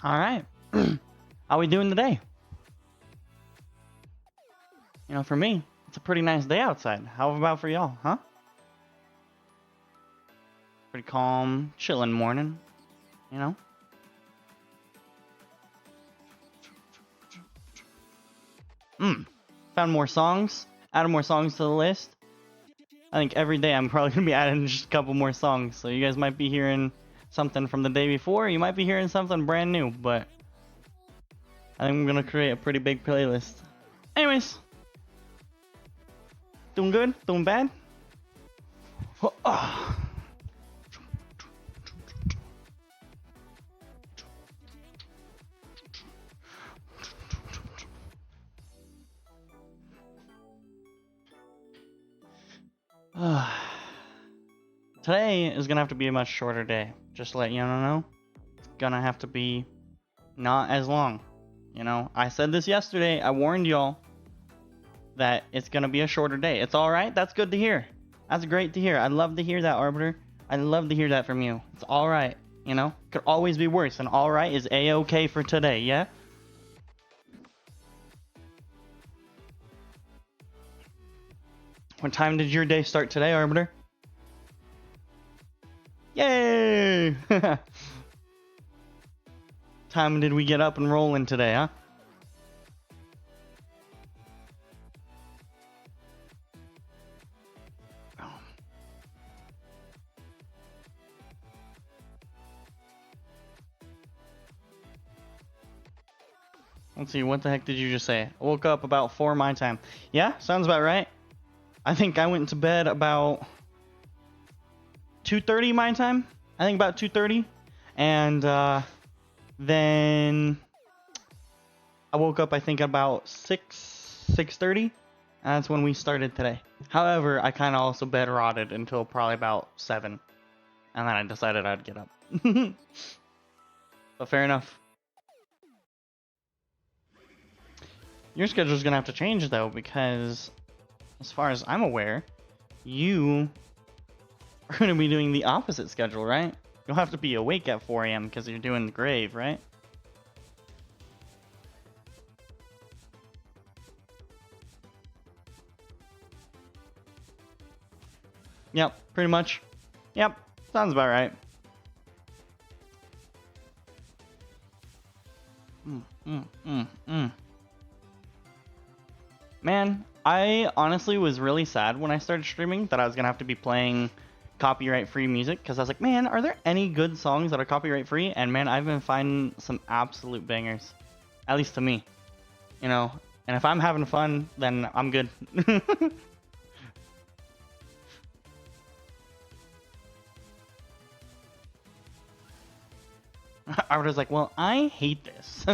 All right. How we doing today? You know, for me, it's a pretty nice day outside. How about for y'all, huh? Pretty calm, chilling morning, you know? Found more songs, added more songs to the list. I think every day I'm probably gonna be adding just a couple more songs, so you guys might be hearing something from the day before, you might be hearing something brand new, but I think I'm gonna create a pretty big playlist. Anyways, doing good? Doing bad? Today is gonna have to be a much shorter day. Just to let you know, it's gonna have to be not as long. You know, I said this yesterday. I warned y'all that it's gonna be a shorter day. It's all right. That's good to hear. That's great to hear. I love to hear that, Arbiter. I love to hear that from you. It's all right. You know, could always be worse, and all right is a-okay for today. Yeah. What time did your day start today, Arbiter? Yay! Time did we get up and rolling today, huh? Let's see, what the heck did you just say? I woke up about 4 my time. Yeah, sounds about right. I think I went to bed about 2:30 my time. I think about 2:30. And then I woke up, I think, about 6:30. And that's when we started today. However, I kind of also bed rotted until probably about 7. And then I decided I'd get up. But fair enough. Your schedule's gonna have to change though, because as far as I'm aware, you are gonna be doing the opposite schedule, right? You'll have to be awake at 4 a.m. because you're doing the grave, right? Yep, pretty much. Yep, sounds about right. Man, I honestly was really sad when I started streaming that I was gonna have to be playing copyright-free music, because I was like, man, are there any good songs that are copyright-free? And man, I've been finding some absolute bangers, at least to me, you know. And if I'm having fun, then I'm good. I was like, well, I hate this.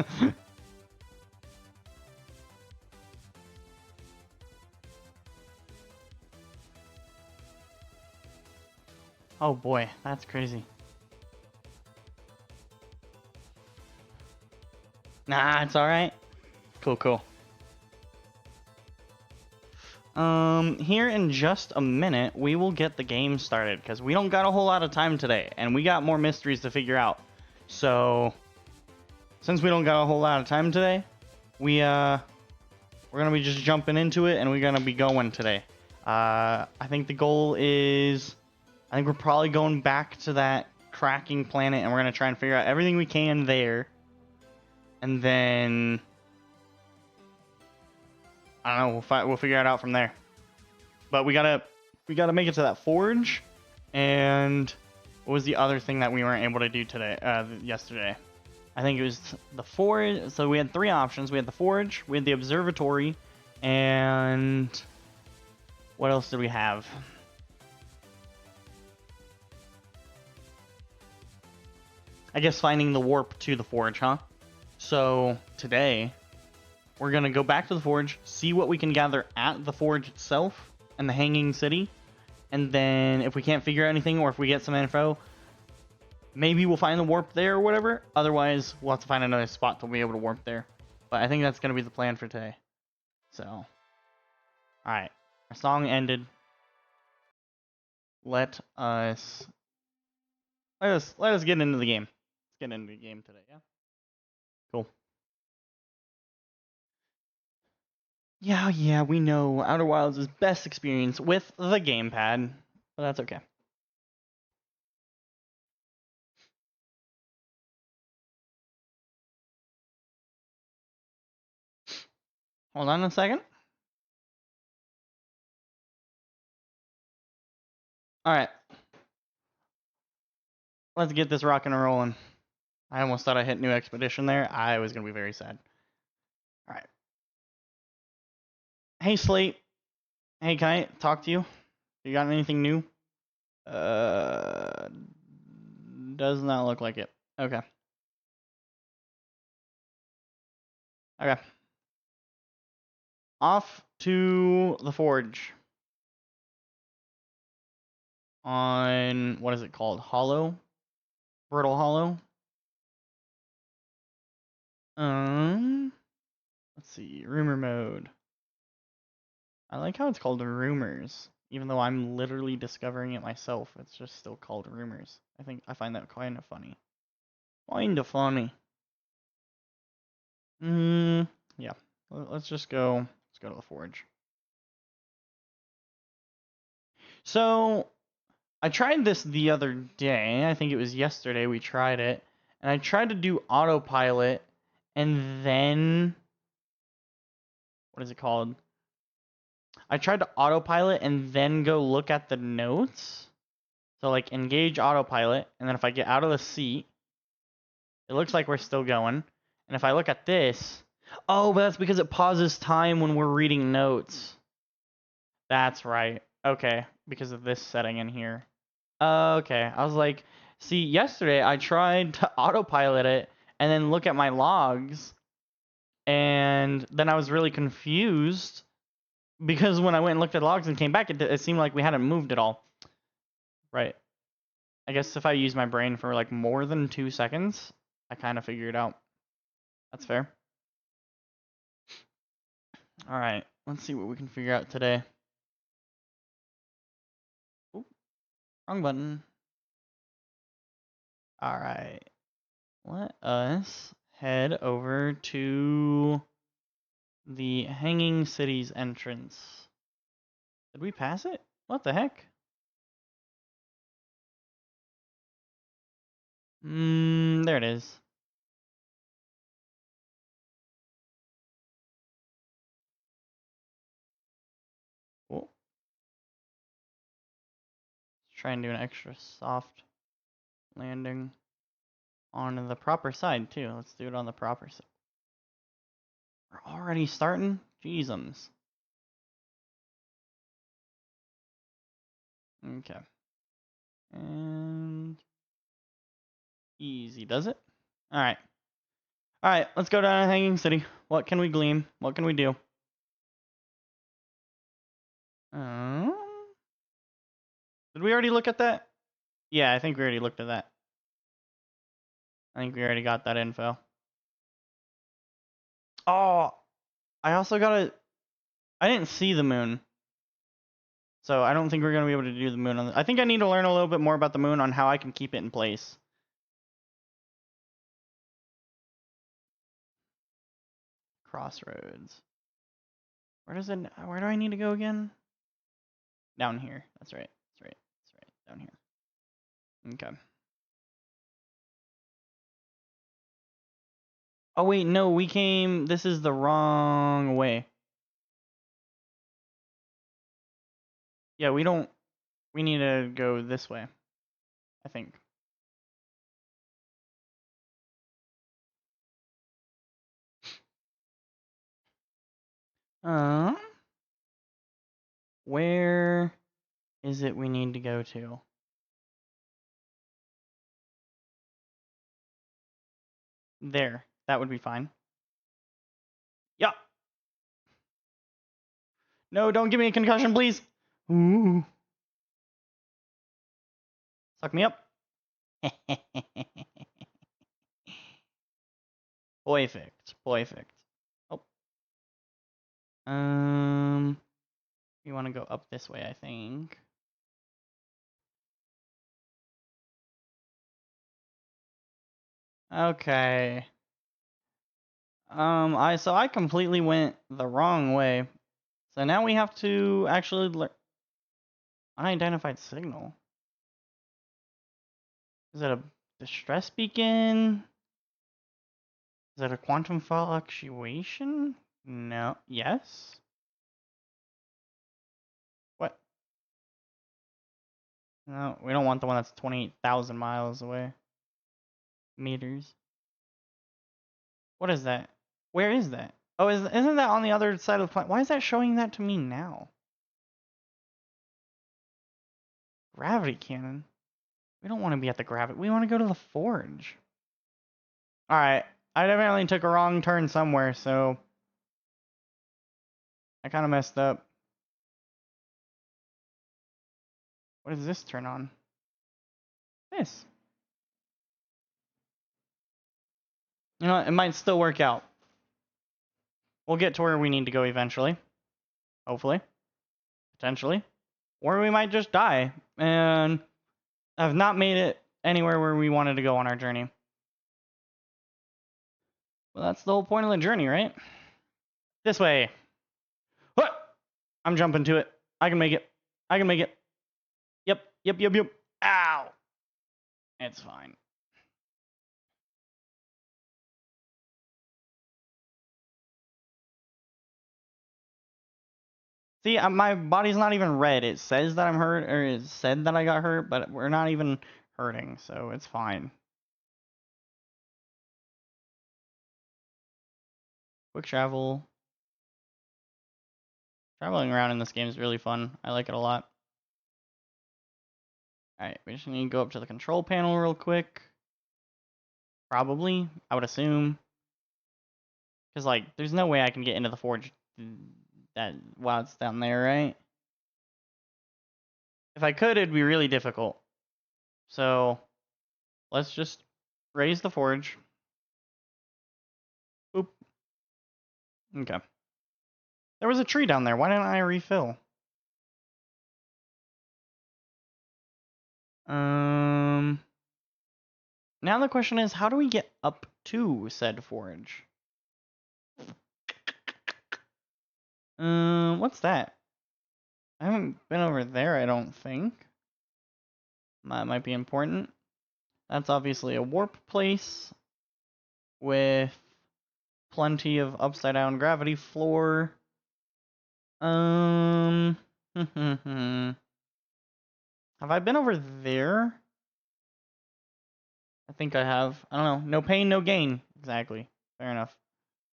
Oh boy, that's crazy. Nah, it's alright. Cool, cool. Here in just a minute, we will get the game started, because we don't got a whole lot of time today, and we got more mysteries to figure out. So, since we don't got a whole lot of time today, we're gonna be just jumping into it, and we're gonna be going today. I think the goal is, I think we're probably going back to that cracking planet, and we're gonna try and figure out everything we can there, and then I don't know, we'll figure it out from there. But we gotta make it to that forge, and what was the other thing that we weren't able to do today? Yesterday, I think it was the forge. So we had 3 options. We had the forge, we had the observatory, and what else did we have? I guess finding the warp to the forge, huh? So today, we're gonna go back to the forge, see what we can gather at the forge itself and the Hanging City, and then if we can't figure out anything or if we get some info, maybe we'll find the warp there or whatever. Otherwise, we'll have to find another spot to be able to warp there. But I think that's gonna be the plan for today. So, alright. Our song ended. Let us get into the game. Let's get into the game today, yeah? Cool. Yeah, we know Outer Wilds is best experience with the gamepad, but that's okay. Hold on a second. Alright. Let's get this rocking and rolling. I almost thought I hit new expedition there. I was going to be very sad. Alright. Hey, Slate. Hey, can I talk to you? You got anything new? Does not look like it. Okay. Okay. Off to the forge. On, what is it called? Hollow? Brittle Hollow? Let's see. Rumor mode. I like how it's called rumors. Even though I'm literally discovering it myself, it's just still called rumors. I find that kind of funny. Kinda funny. Yeah. Let's just go. Let's go to the forge. So, I tried this the other day. I think it was yesterday we tried it. And I tried to do autopilot and then what is it called? I tried to autopilot and then go look at the notes. So like engage autopilot, and then if I get out of the seat, it looks like we're still going. And if I look at this, oh, but that's because it pauses time when we're reading notes. That's right. Okay, because of this setting in here. Okay, I was like, see, yesterday I tried to autopilot it and then look at my logs, and then I was really confused because when I went and looked at logs and came back, it seemed like we hadn't moved at all. Right. I guess if I use my brain for like more than 2 seconds, I kind of figure it out. That's fair. Alright, let's see what we can figure out today. Oop, wrong button. Alright, let us head over to the Hanging City's entrance. Did we pass it? What the heck? There it is. Cool. Let's try and do an extra soft landing on the proper side, too. Let's do it on the proper side. We're already starting? Jeezums. Okay. And easy, does it? Alright. Alright, let's go down to Hanging City. What can we glean? What can we do? Did we already look at that? Yeah, I think we already looked at that. I think we already got that info. Oh, I also gotta... I didn't see the moon. So I don't think we're gonna be able to do the moon on I think I need to learn a little bit more about the moon on how I can keep it in place. Crossroads. Where do I need to go again? Down here. That's right. That's right. That's right. Down here. Okay. Oh wait, no, we came... This is the wrong way. Yeah, we don't... We need to go this way, I think. Where is it we need to go to? There. That would be fine. Yup. No, don't give me a concussion, please. Ooh. Suck me up. Perfect. Perfect. Oh. You want to go up this way, I think. Okay. I completely went the wrong way. So now we have to actually learn unidentified signal. Is that a distress beacon? Is that a quantum fluctuation? No. Yes? What? No, we don't want the one that's 28,000 miles away. Meters. What is that? Where is that? Oh, isn't that on the other side of the planet? Why is that showing that to me now? Gravity cannon? We don't want to be at the gravity. We want to go to the forge. Alright. I definitely took a wrong turn somewhere, so I kind of messed up. What does this turn on? This. You know what? It might still work out. We'll get to where we need to go eventually. Hopefully. Potentially. Or we might just die and have not made it anywhere where we wanted to go on our journey. Well, that's the whole point of the journey, right? This way. What? I'm jumping to it. I can make it. I can make it. Yep. Ow. It's fine. See, my body's not even red. It says that I'm hurt, or it said that I got hurt, but we're not even hurting, so it's fine. Quick travel. Traveling around in this game is really fun. I like it a lot. Alright, we just need to go up to the control panel real quick. Probably, I would assume. Because, like, there's no way I can get into the forge while it's down there, right? If I could, it'd be really difficult. So, let's just raise the forge. Oop. Okay. There was a tree down there. Why didn't I refill? Now the question is, how do we get up to said forge? What's that? I haven't been over there, I don't think. That might be important. That's obviously a warp place with plenty of upside down gravity floor. Have I been over there? I think I have. I don't know. No pain, no gain. Exactly. Fair enough.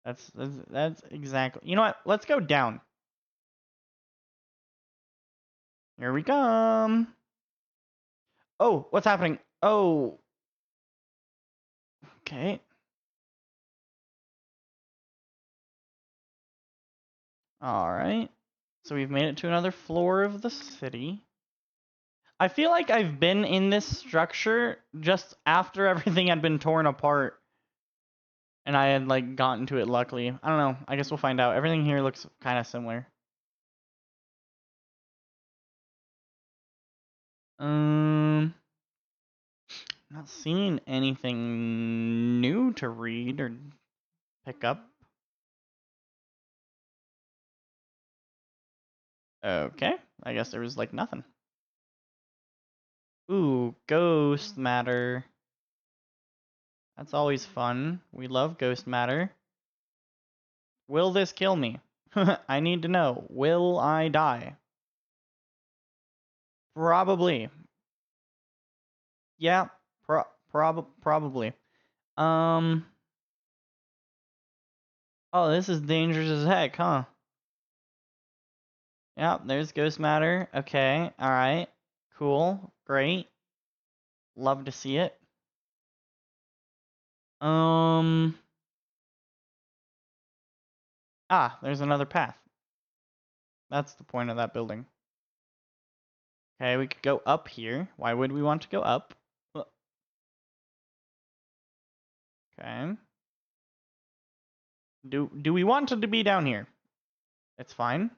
That's exactly. You know what? Let's go down. Here we come. Oh, what's happening? Oh. Okay. Alright. So we've made it to another floor of the city. I feel like I've been in this structure just after everything had been torn apart. And I had, like, gotten to it luckily. I don't know. I guess we'll find out. Everything here looks kind of similar. Not seeing anything new to read or pick up. Okay. I guess there was, like, nothing. Ooh, ghost matter. That's always fun. We love ghost matter. Will this kill me? I need to know. Will I die? Probably. Yeah, probably. Oh, this is dangerous as heck, huh? Yep, there's ghost matter. Okay, alright. Cool. Great. Love to see it. There's another path. That's the point of that building. Okay, we could go up here. Why would we want to go up? Okay. Do we want it to be down here? It's fine.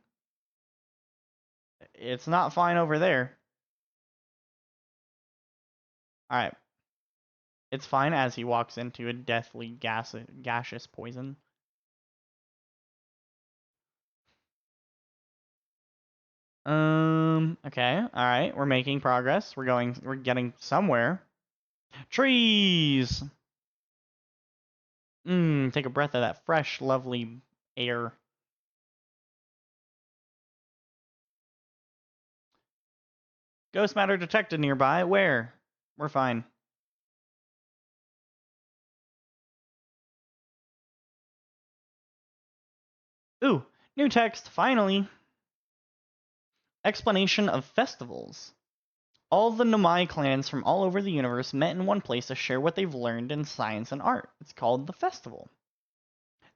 It's not fine over there. Alright. It's fine as he walks into a deathly gaseous poison. Okay. Alright. We're making progress. We're getting somewhere. Trees! Take a breath of that fresh, lovely air. Ghost matter detected nearby. Where? We're fine. Ooh, new text, finally. Explanation of festivals. All the Nomai clans from all over the universe met in one place to share what they've learned in science and art. It's called the festival.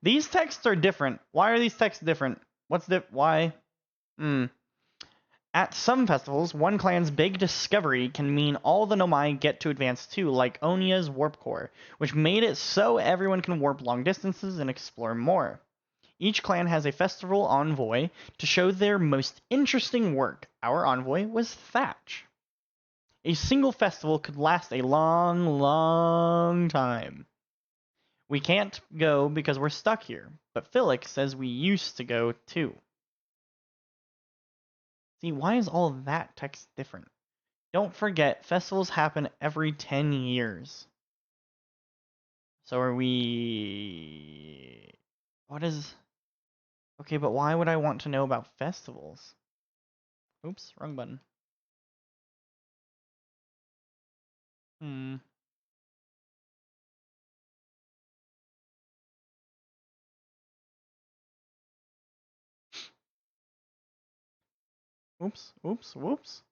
These texts are different. Why are these texts different? Why? At some festivals, one clan's big discovery can mean all the Nomai get to advance too, like Onya's warp core, which made it so everyone can warp long distances and explore more. Each clan has a festival envoy to show their most interesting work. Our envoy was Thatch. A single festival could last a long, long time. We can't go because we're stuck here, but Philip says we used to go too. See, why is all of that text different? Don't forget, festivals happen every 10 years. So are we... What is... Okay, but why would I want to know about festivals? Oops, wrong button. Whoops.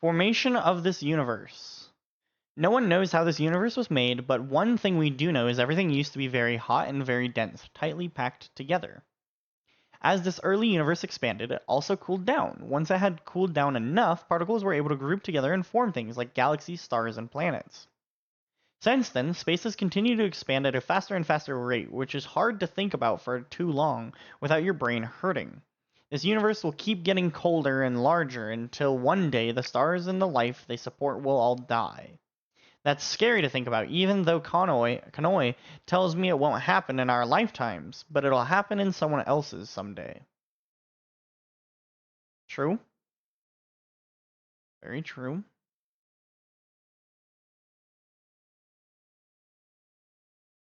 Formation of this universe. No one knows how this universe was made, but one thing we do know is everything used to be very hot and very dense, tightly packed together. As this early universe expanded, it also cooled down. Once it had cooled down enough, particles were able to group together and form things like galaxies, stars, and planets. Since then, space has continued to expand at a faster and faster rate, which is hard to think about for too long without your brain hurting. This universe will keep getting colder and larger until one day the stars and the life they support will all die. That's scary to think about, even though Kanoi tells me it won't happen in our lifetimes, but it'll happen in someone else's someday. True. Very true.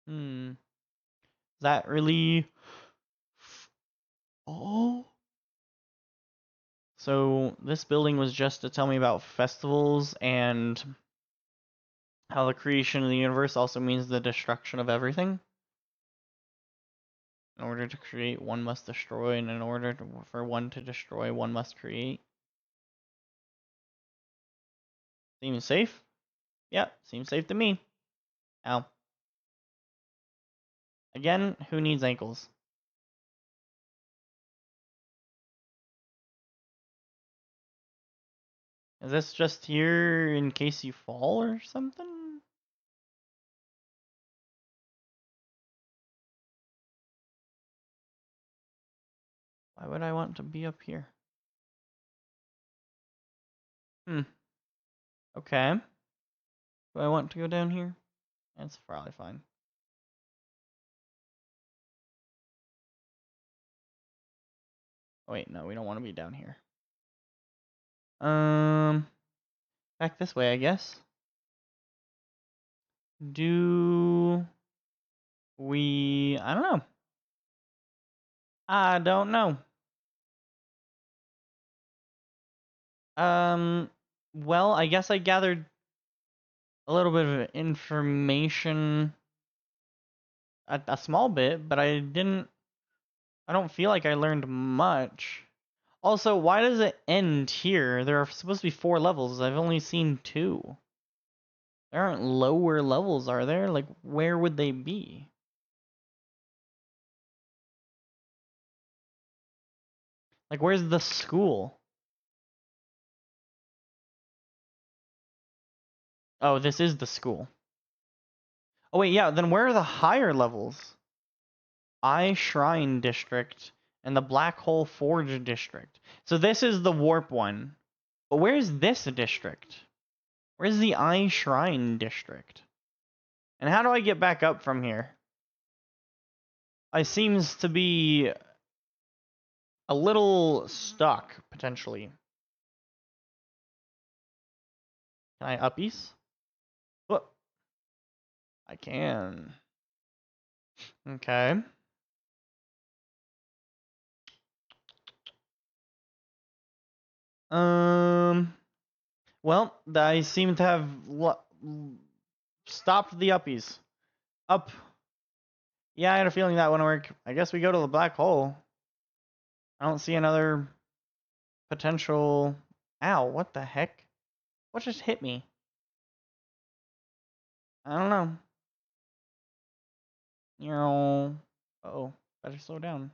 Is that really... Oh? So, this building was just to tell me about festivals and how the creation of the universe also means the destruction of everything. In order to create, one must destroy, and in order for one to destroy, one must create. Seems safe? Yep, seems safe to me. Ow. Again, who needs ankles? Is this just here in case you fall or something? Why would I want to be up here? Okay. Do I want to go down here? That's probably fine. Oh, wait, no, we don't want to be down here. Back this way, I guess. Do we... I don't know. I don't know. Well, I guess I gathered a little bit of information, a small bit, but I don't feel like I learned much. Also, why does it end here? There are supposed to be 4 levels. I've only seen 2. There aren't lower levels, are there? Like, where would they be? Like, where's the school? Oh, this is the school. Oh, wait, yeah, then where are the higher levels? Eye Shrine District and the Black Hole Forge District. So this is the warp one. But where's this district? Where's the Eye Shrine District? And how do I get back up from here? I seems to be a little stuck, potentially. Can I uppies? What? I can. Okay. Well, I seem to have stopped the uppies. Up. Yeah, I had a feeling that wouldn't work. I guess we go to the black hole. I don't see another potential... Ow, what the heck? What just hit me? I don't know. Uh-oh, better slow down.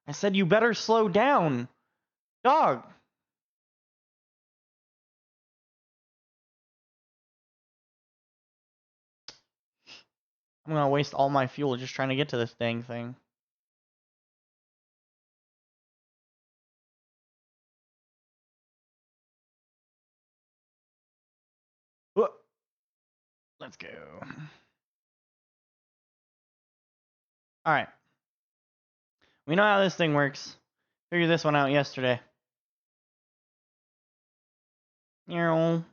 I said you better slow down! Dog! I'm gonna waste all my fuel just trying to get to this dang thing. Whoa. Let's go. Alright. We know how this thing works. Figured this one out yesterday. Now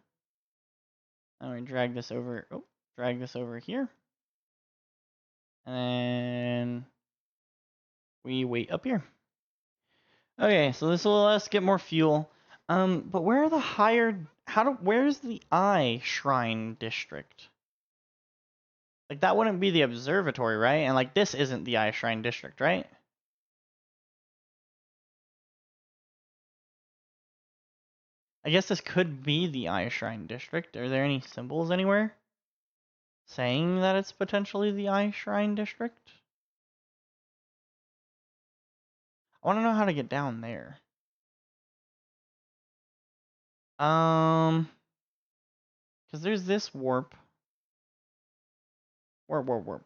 we drag this over. Oh, drag this over here. And then we wait up here. Okay, so this will let us get more fuel. But where are the higher... where's the Eye Shrine District? Like, that wouldn't be the observatory, right? And, like, this isn't the Eye Shrine District, right? I guess this could be the Eye Shrine District. Are there any symbols anywhere saying that it's potentially the Eye Shrine District? I want to know how to get down there. Because there's this warp. Warp.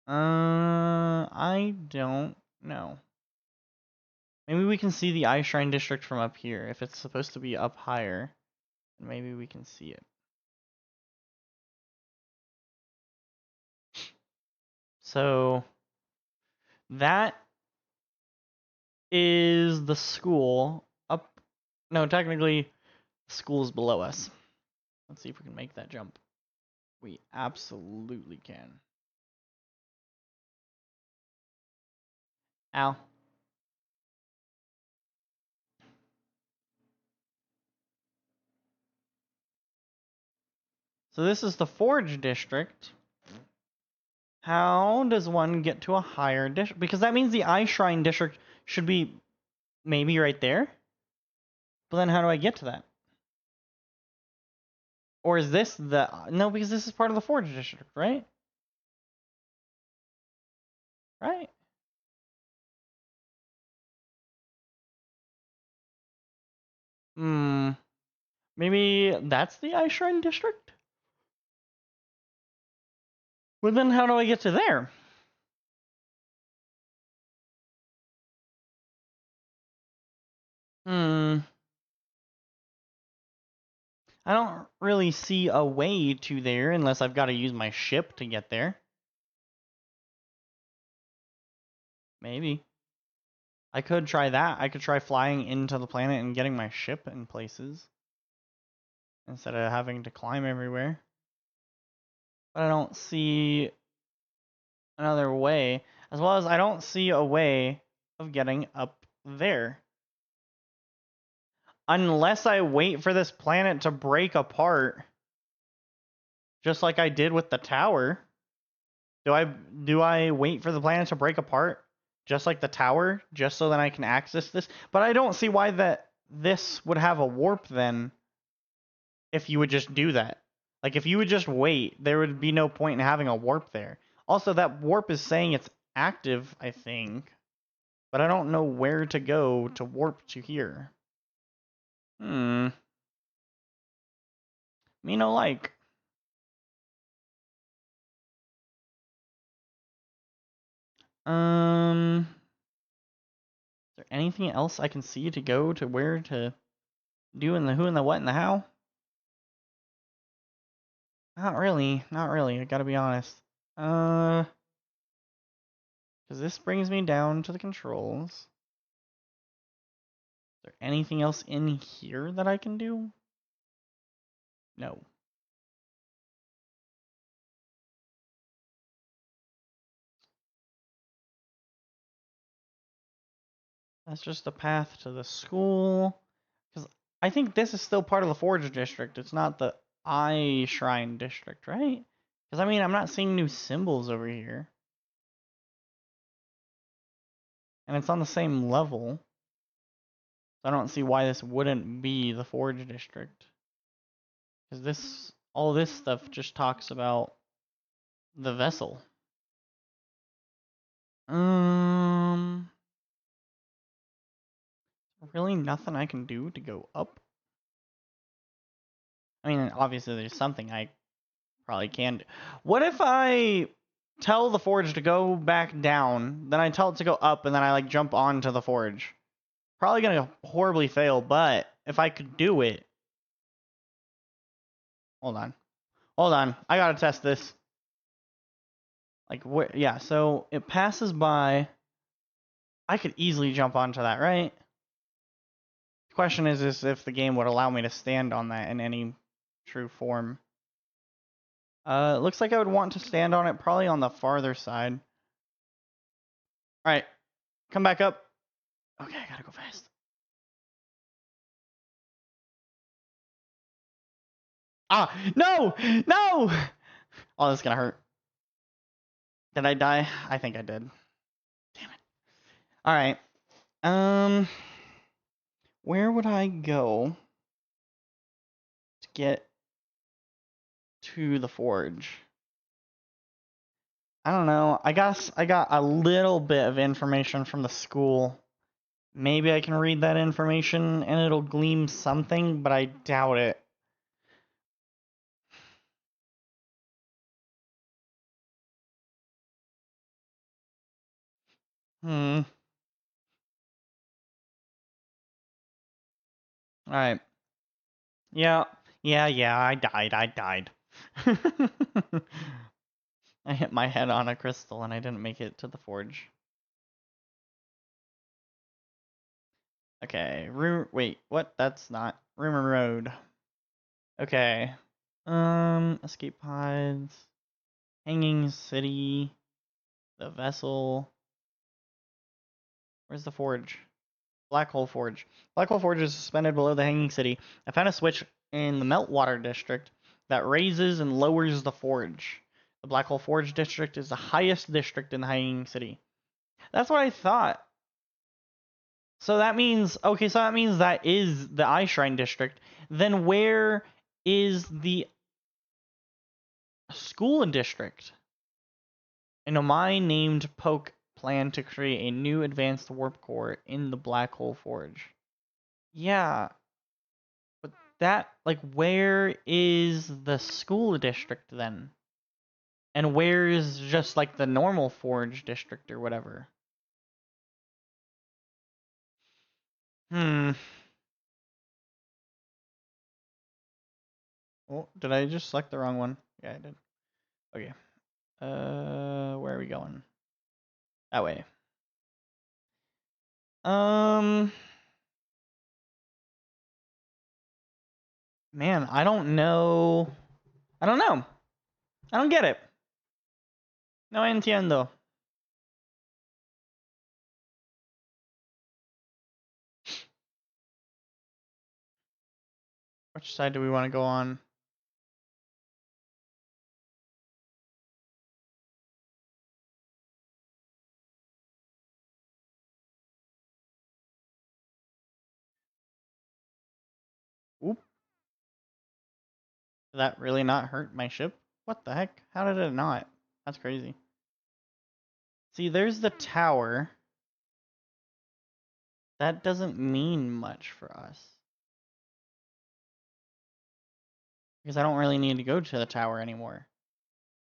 I don't know. Maybe we can see the Eye Shrine District from up here. If it's supposed to be up higher, maybe we can see it. So that is the school up. No, technically, the school is below us. Let's see if we can make that jump. We absolutely can. Ow. So this is the Forge District. How does one get to a higher district? Because that means the Eye Shrine District should be maybe right there. But then how do I get to that? Or is this the... No, because this is part of the Forge District, right? Right? Maybe that's the Eye Shrine District? Well, then how do I get to there? I don't really see a way to there unless I've got to use my ship to get there. Maybe. I could try that. I could try flying into the planet and getting my ship in places instead of having to climb everywhere. But I don't see another way, as well as I don't see a way of getting up there. Unless I wait for this planet to break apart, just like I did with the tower. Do I wait for the planet to break apart, just like the tower, just so that I can access this? But I don't see why that this would have a warp then if you would just do that. Like, if you would just wait, there would be no point in having a warp there. Also, that warp is saying it's active, I think. But I don't know where to go to warp to here. Me no like. Is there anything else I can see to go to where to do in the who and the what and the how? Not really, I gotta be honest. Because this brings me down to the controls. Is there anything else in here that I can do? No. That's just the path to the school. Because I think this is still part of the Forge District. It's not the Eye Shrine District, right? Because, I mean, I'm not seeing new symbols over here. And it's on the same level. So I don't see why this wouldn't be the Forge District. Because all this stuff just talks about the vessel. Really nothing I can do to go up? I mean, obviously there's something I probably can do. What if I tell the forge to go back down, then I tell it to go up, and then I like jump onto the forge? Probably gonna horribly fail, but if I could do it. Hold on. I gotta test this. Like, yeah, so it passes by. I could easily jump onto that, right? The question is if the game would allow me to stand on that in any true form. It looks like I would want to stand on it probably on the farther side. Alright. Come back up. Okay, I gotta go fast. Ah! No! No! Oh, this is gonna hurt. Did I die? I think I did. Damn it. Alright. Where would I go to get to the forge? I don't know. I guess I got a little bit of information from the school. Maybe I can read that information and it'll gleam something, but I doubt it. Alright. Yeah, I died. I hit my head on a crystal and I didn't make it to the forge. Okay, wait, what? That's not Rumor Road. Okay. Escape pods. Hanging City. The vessel. Where's the forge? Black Hole Forge. Black Hole Forge is suspended below the Hanging City. I found a switch in the Meltwater District that raises and lowers the forge. The Black Hole Forge District is the highest district in the Hanging City. That's what I thought. So that means, okay, so that means that is the Eye Shrine District. Then where is the school district? An Omai named Poke planned to create a new advanced warp core in the Black Hole Forge. Yeah. But that, like, where is the school district then? And where is just, like, the normal Forge district or whatever? Oh, did I just select the wrong one? Yeah, I did. Okay. Where are we going? That way. Man, I don't know. I don't know. I don't get it. No entiendo. Which side do we want to go on? Did that really not hurt my ship? What the heck? How did it not? That's crazy. See, there's the tower. That doesn't mean much for us. Because I don't really need to go to the tower anymore.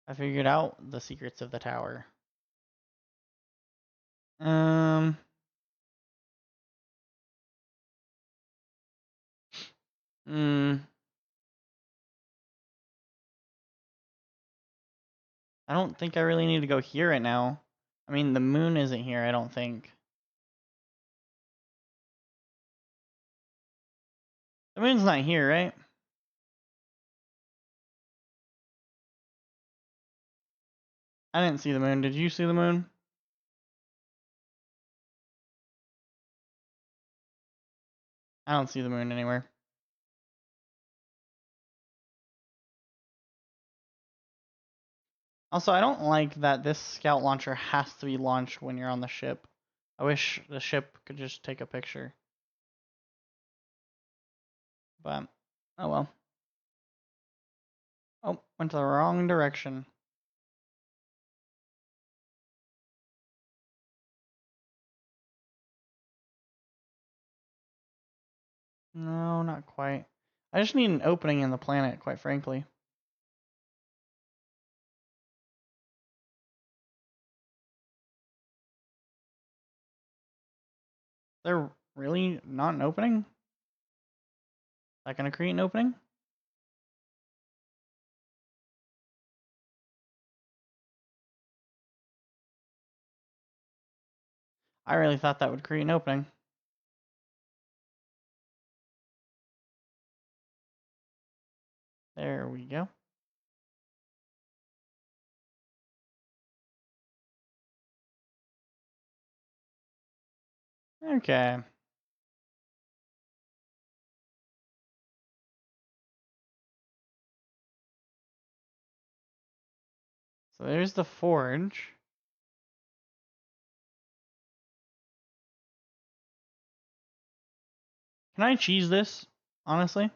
I figured out the secrets of the tower. Hmm. I don't think I really need to go here right now. I mean, the moon isn't here, I don't think. The moon's not here, right? I didn't see the moon. Did you see the moon? I don't see the moon anywhere. Also, I don't like that this scout launcher has to be launched when you're on the ship. I wish the ship could just take a picture. But, oh well. Oh, went to the wrong direction. No, not quite. I just need an opening in the planet, quite frankly. They're really not an opening? Is that gonna create an opening? I really thought that would create an opening. There we go. Okay. So there's the forge. Can I cheese this, honestly?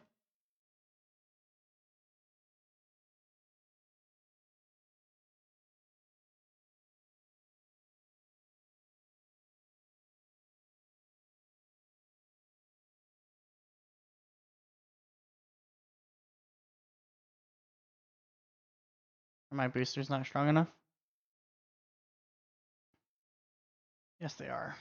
Are my boosters not strong enough? Yes, they are.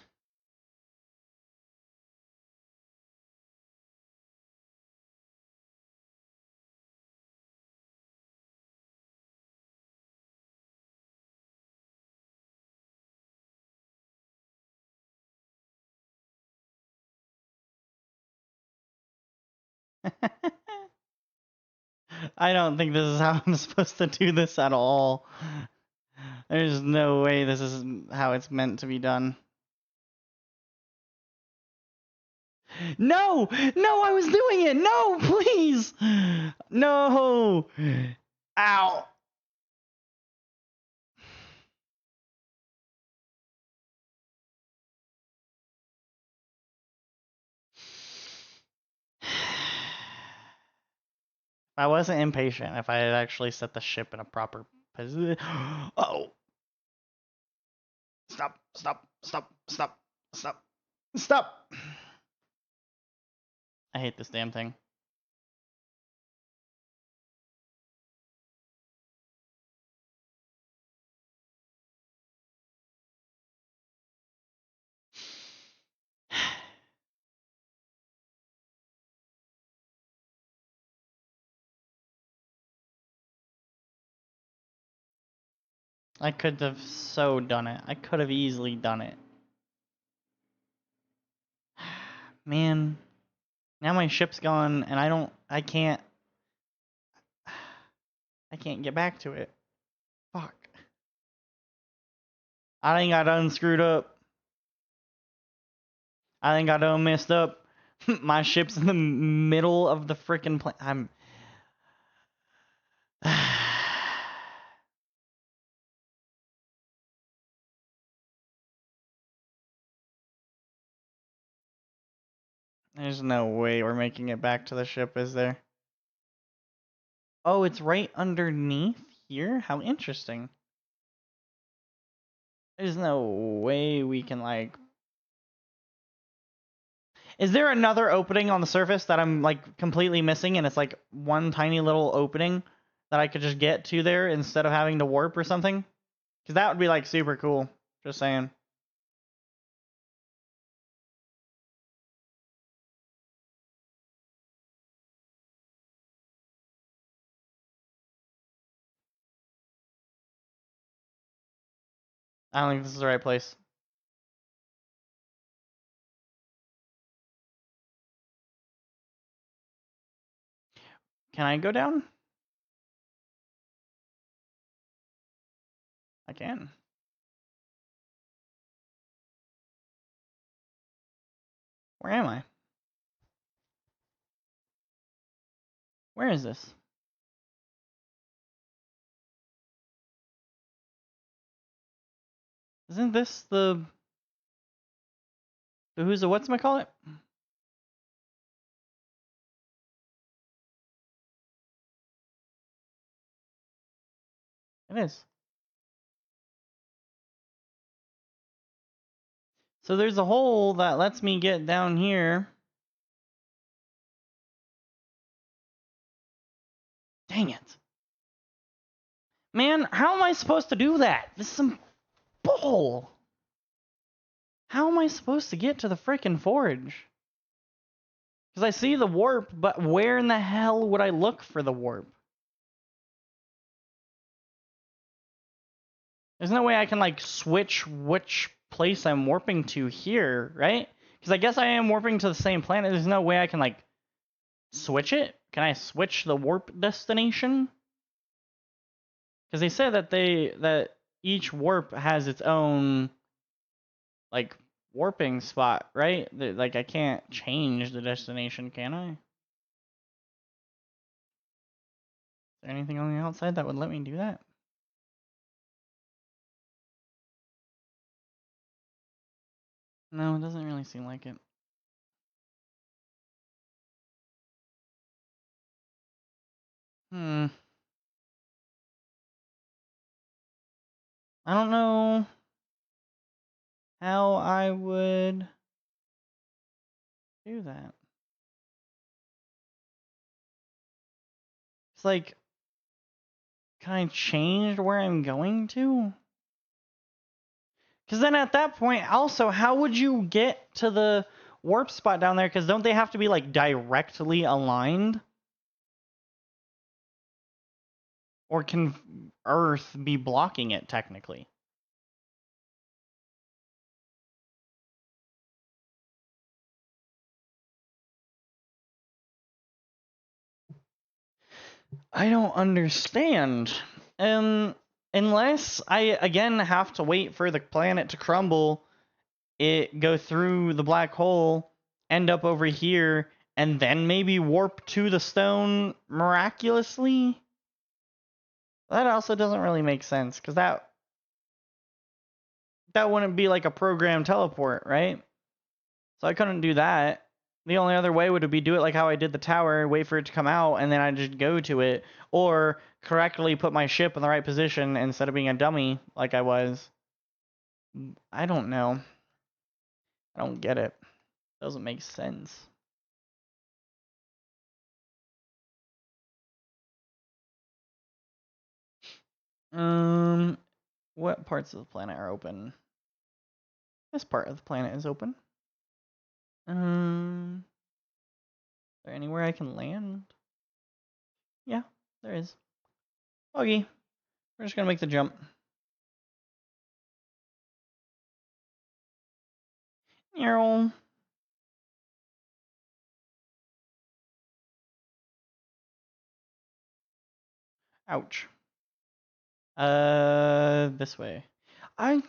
I don't think this is how I'm supposed to do this at all. There's no way this is how it's meant to be done. No! No, I was doing it! No, please! No! Ow! I wasn't impatient. If I had actually set the ship in a proper position. Oh! Stop! Stop! Stop! Stop! Stop! Stop! I hate this damn thing. I could have so done it. I could have easily done it. Man. Now my ship's gone and I can't get back to it. Fuck. I think I done screwed up. I think I done messed up. My ship's in the middle of the frickin' plane. I'm... There's no way we're making it back to the ship, is there? Oh, it's right underneath here? How interesting. There's no way we can, like... Is there another opening on the surface that I'm, like, completely missing, and it's, like, one tiny little opening that I could just get to there instead of having to warp or something? Because that would be, like, super cool. Just saying. I don't think this is the right place. Can I go down? I can. Where am I? Where is this? Isn't this the who's the whatchamacallit? It is. So there's a hole that lets me get down here. Dang it. Man, how am I supposed to do that? This is some bull. How am I supposed to get to the frickin' forge? Because I see the warp, but where in the hell would I look for the warp? There's no way I can, like, switch which place I'm warping to here, right? Because I guess I am warping to the same planet. There's no way I can, like, switch it? Can I switch the warp destination? Because they said that each warp has its own, like, warping spot, right? Like, I can't change the destination, can I? Is there anything on the outside that would let me do that? No, it doesn't really seem like it. I don't know how I would do that. It's like, can I change where I'm going to? Because then at that point, also, how would you get to the warp spot down there? Because don't they have to be, like, directly aligned? Or can Earth be blocking it, technically? I don't understand. Unless I, again, have to wait for the planet to crumble, it go through the black hole, end up over here, and then maybe warp to the stone miraculously? That also doesn't really make sense, because that wouldn't be like a programmed teleport, right? So I couldn't do that. The only other way would be do it like how I did the tower, wait for it to come out, and then I just go to it, or correctly put my ship in the right position instead of being a dummy like I was. I don't know. I don't get it. Doesn't make sense. What parts of the planet are open? This part of the planet is open. Is there anywhere I can land? Yeah, there is. Okay, we're just gonna make the jump. Meow. Ouch. This way. I.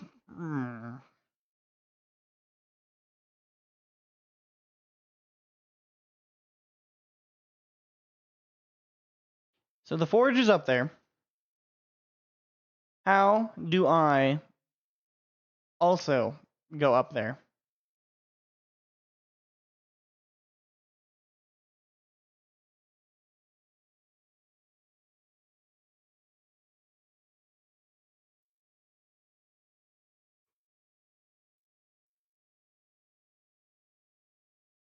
So the forge is up there. How do I also go up there?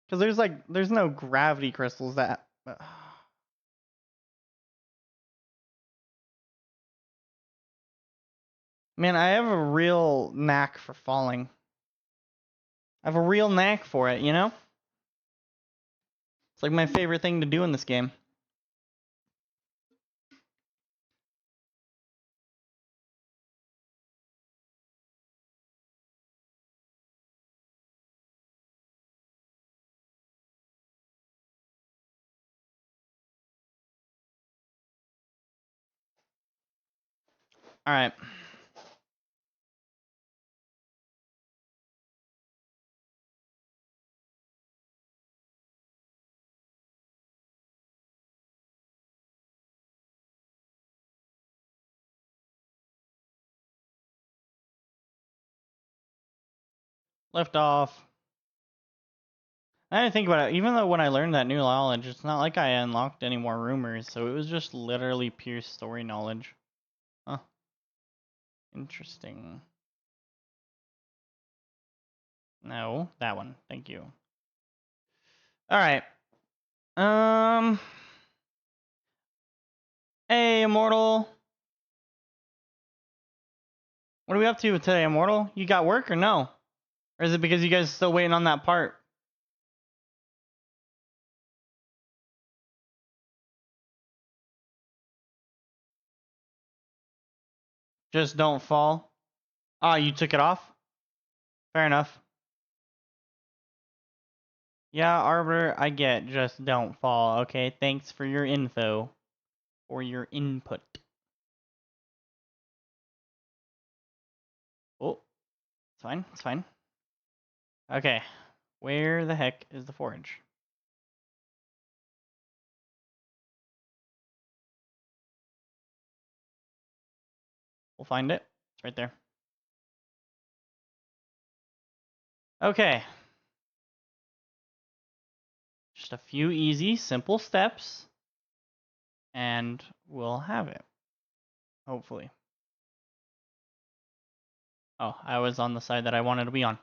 Because there's no gravity crystals that... Man, I have a real knack for falling. I have a real knack for it, you know? It's like my favorite thing to do in this game. Alright. Lift off. I didn't think about it. Even though when I learned that new knowledge, it's not like I unlocked any more rumors, so it was just literally pure story knowledge. Huh. Interesting. No, that one. Thank you. Alright. Hey, Immortal. What are we up to today, Immortal? You got work or no? Or is it because you guys are still waiting on that part? Just don't fall. Ah, you took it off? Fair enough. Yeah, Arbiter, I get. Just don't fall. Okay, thanks for your info. Or your input. Oh, it's fine. It's fine. Okay. Where the heck is the forge? We'll find it. It's right there. Okay. Just a few easy, simple steps. And we'll have it. Hopefully. Oh, I was on the side that I wanted to be on.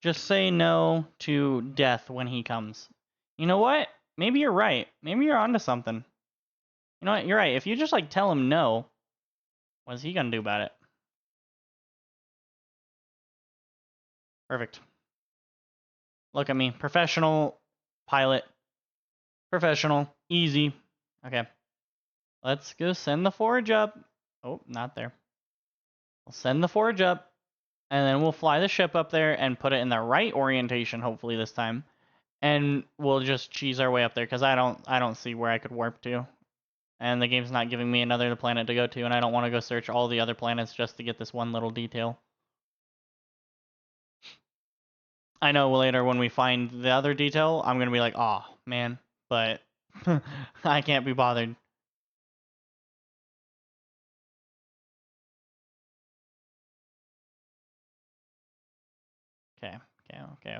Just say no to death when he comes. You know what? Maybe you're right. Maybe you're onto something. You know what? You're right. If you just like tell him no, what's he gonna do about it? Perfect. Look at me. Professional pilot. Professional. Easy. Okay. Let's go send the forge up. Oh, not there. We'll send the forge up. And then we'll fly the ship up there and put it in the right orientation, hopefully this time. And we'll just cheese our way up there, because I don't see where I could warp to. And the game's not giving me another planet to go to, and I don't want to go search all the other planets just to get this one little detail. I know later when we find the other detail, I'm going to be like, oh, man. But I can't be bothered.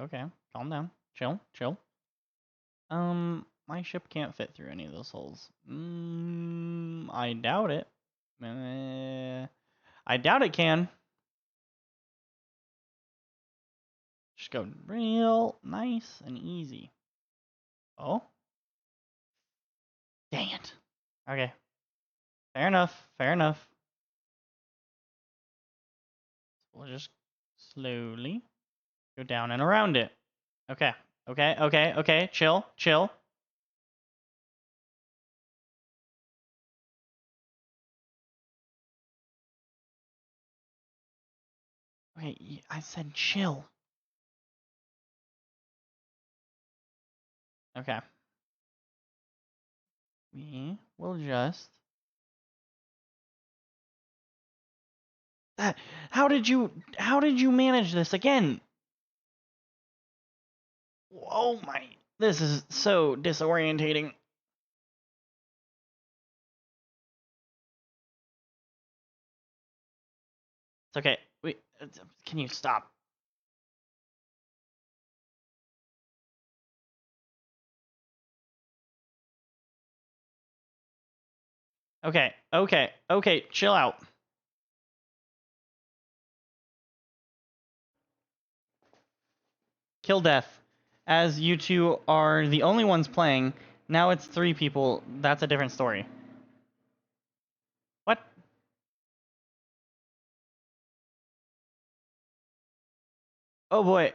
Okay. Calm down. Chill. My ship can't fit through any of those holes. I doubt it. I doubt it can. Just go real nice and easy. Oh? Dang it. Okay. Fair enough. We'll just slowly go down and around it. Okay. Chill. Okay, I said chill. Okay. We will just... How did you manage this again? Oh my... This is so disorientating. It's okay. Wait, can you stop? Okay, chill out. Kill death. As you two are the only ones playing, now it's 3 people. That's a different story. What? Oh boy.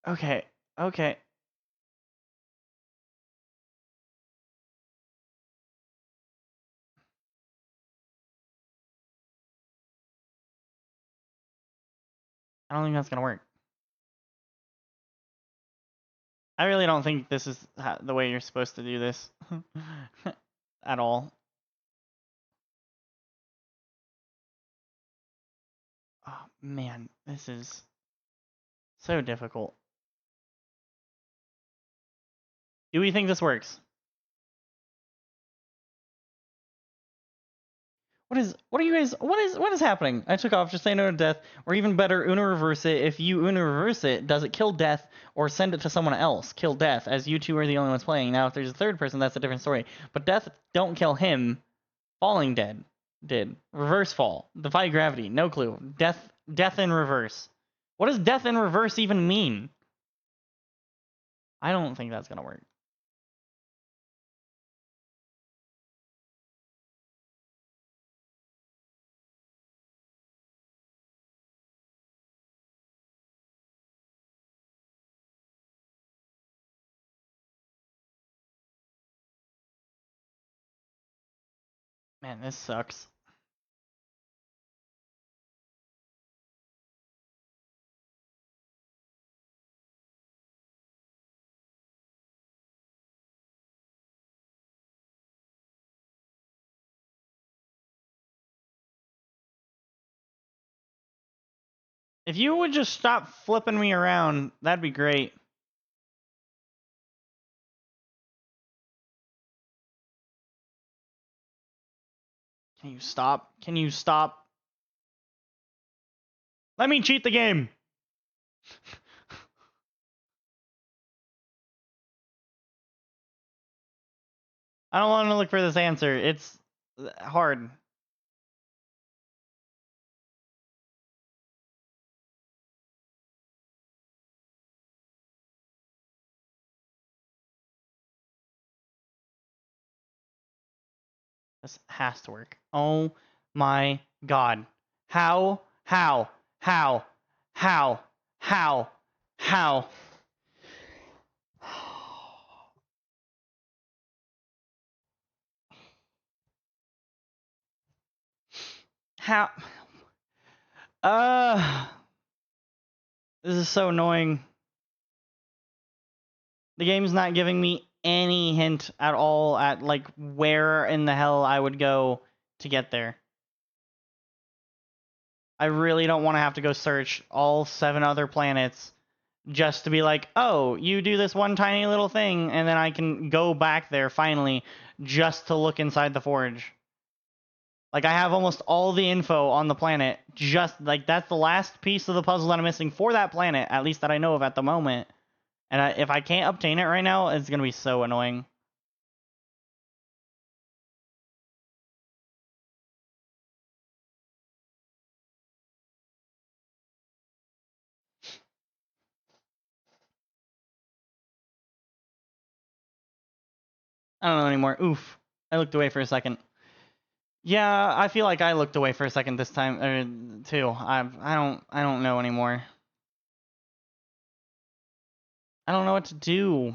Okay. Okay. I don't think that's gonna work. I really don't think this is the way you're supposed to do this. At all. Oh man, this is so difficult. Do we think this works? What is happening? I took off, just say no to death, or even better, Uno reverse it. If you Uno reverse it, does it kill death or send it to someone else? Kill death, as you two are the only ones playing. Now if there's a third person, that's a different story. But death don't kill him. Falling dead did. Reverse fall. Defy gravity, no clue. Death in reverse. What does death in reverse even mean? I don't think that's gonna work. Man, this sucks. If you would just stop flipping me around, that'd be great. Can you stop? Can you stop? Let me cheat the game. I don't want to look for this answer. It's hard. This has to work. Oh my god. How? How? How? How? How? How? How? This is so annoying. The game's not giving me any hint at all at like where in the hell I would go to get there. I really don't want to have to go search all 7 other planets just to be like, oh, you do this one tiny little thing, and then I can go back there finally just to look inside the forge. Like, I have almost all the info on the planet, just like that's the last piece of the puzzle that I'm missing for that planet, at least that I know of at the moment. And if I can't obtain it right now, it's gonna be so annoying. I don't know anymore. Oof. I looked away for a second. Yeah, I feel like I looked away for a second this time, too. I don't know anymore. I don't know what to do.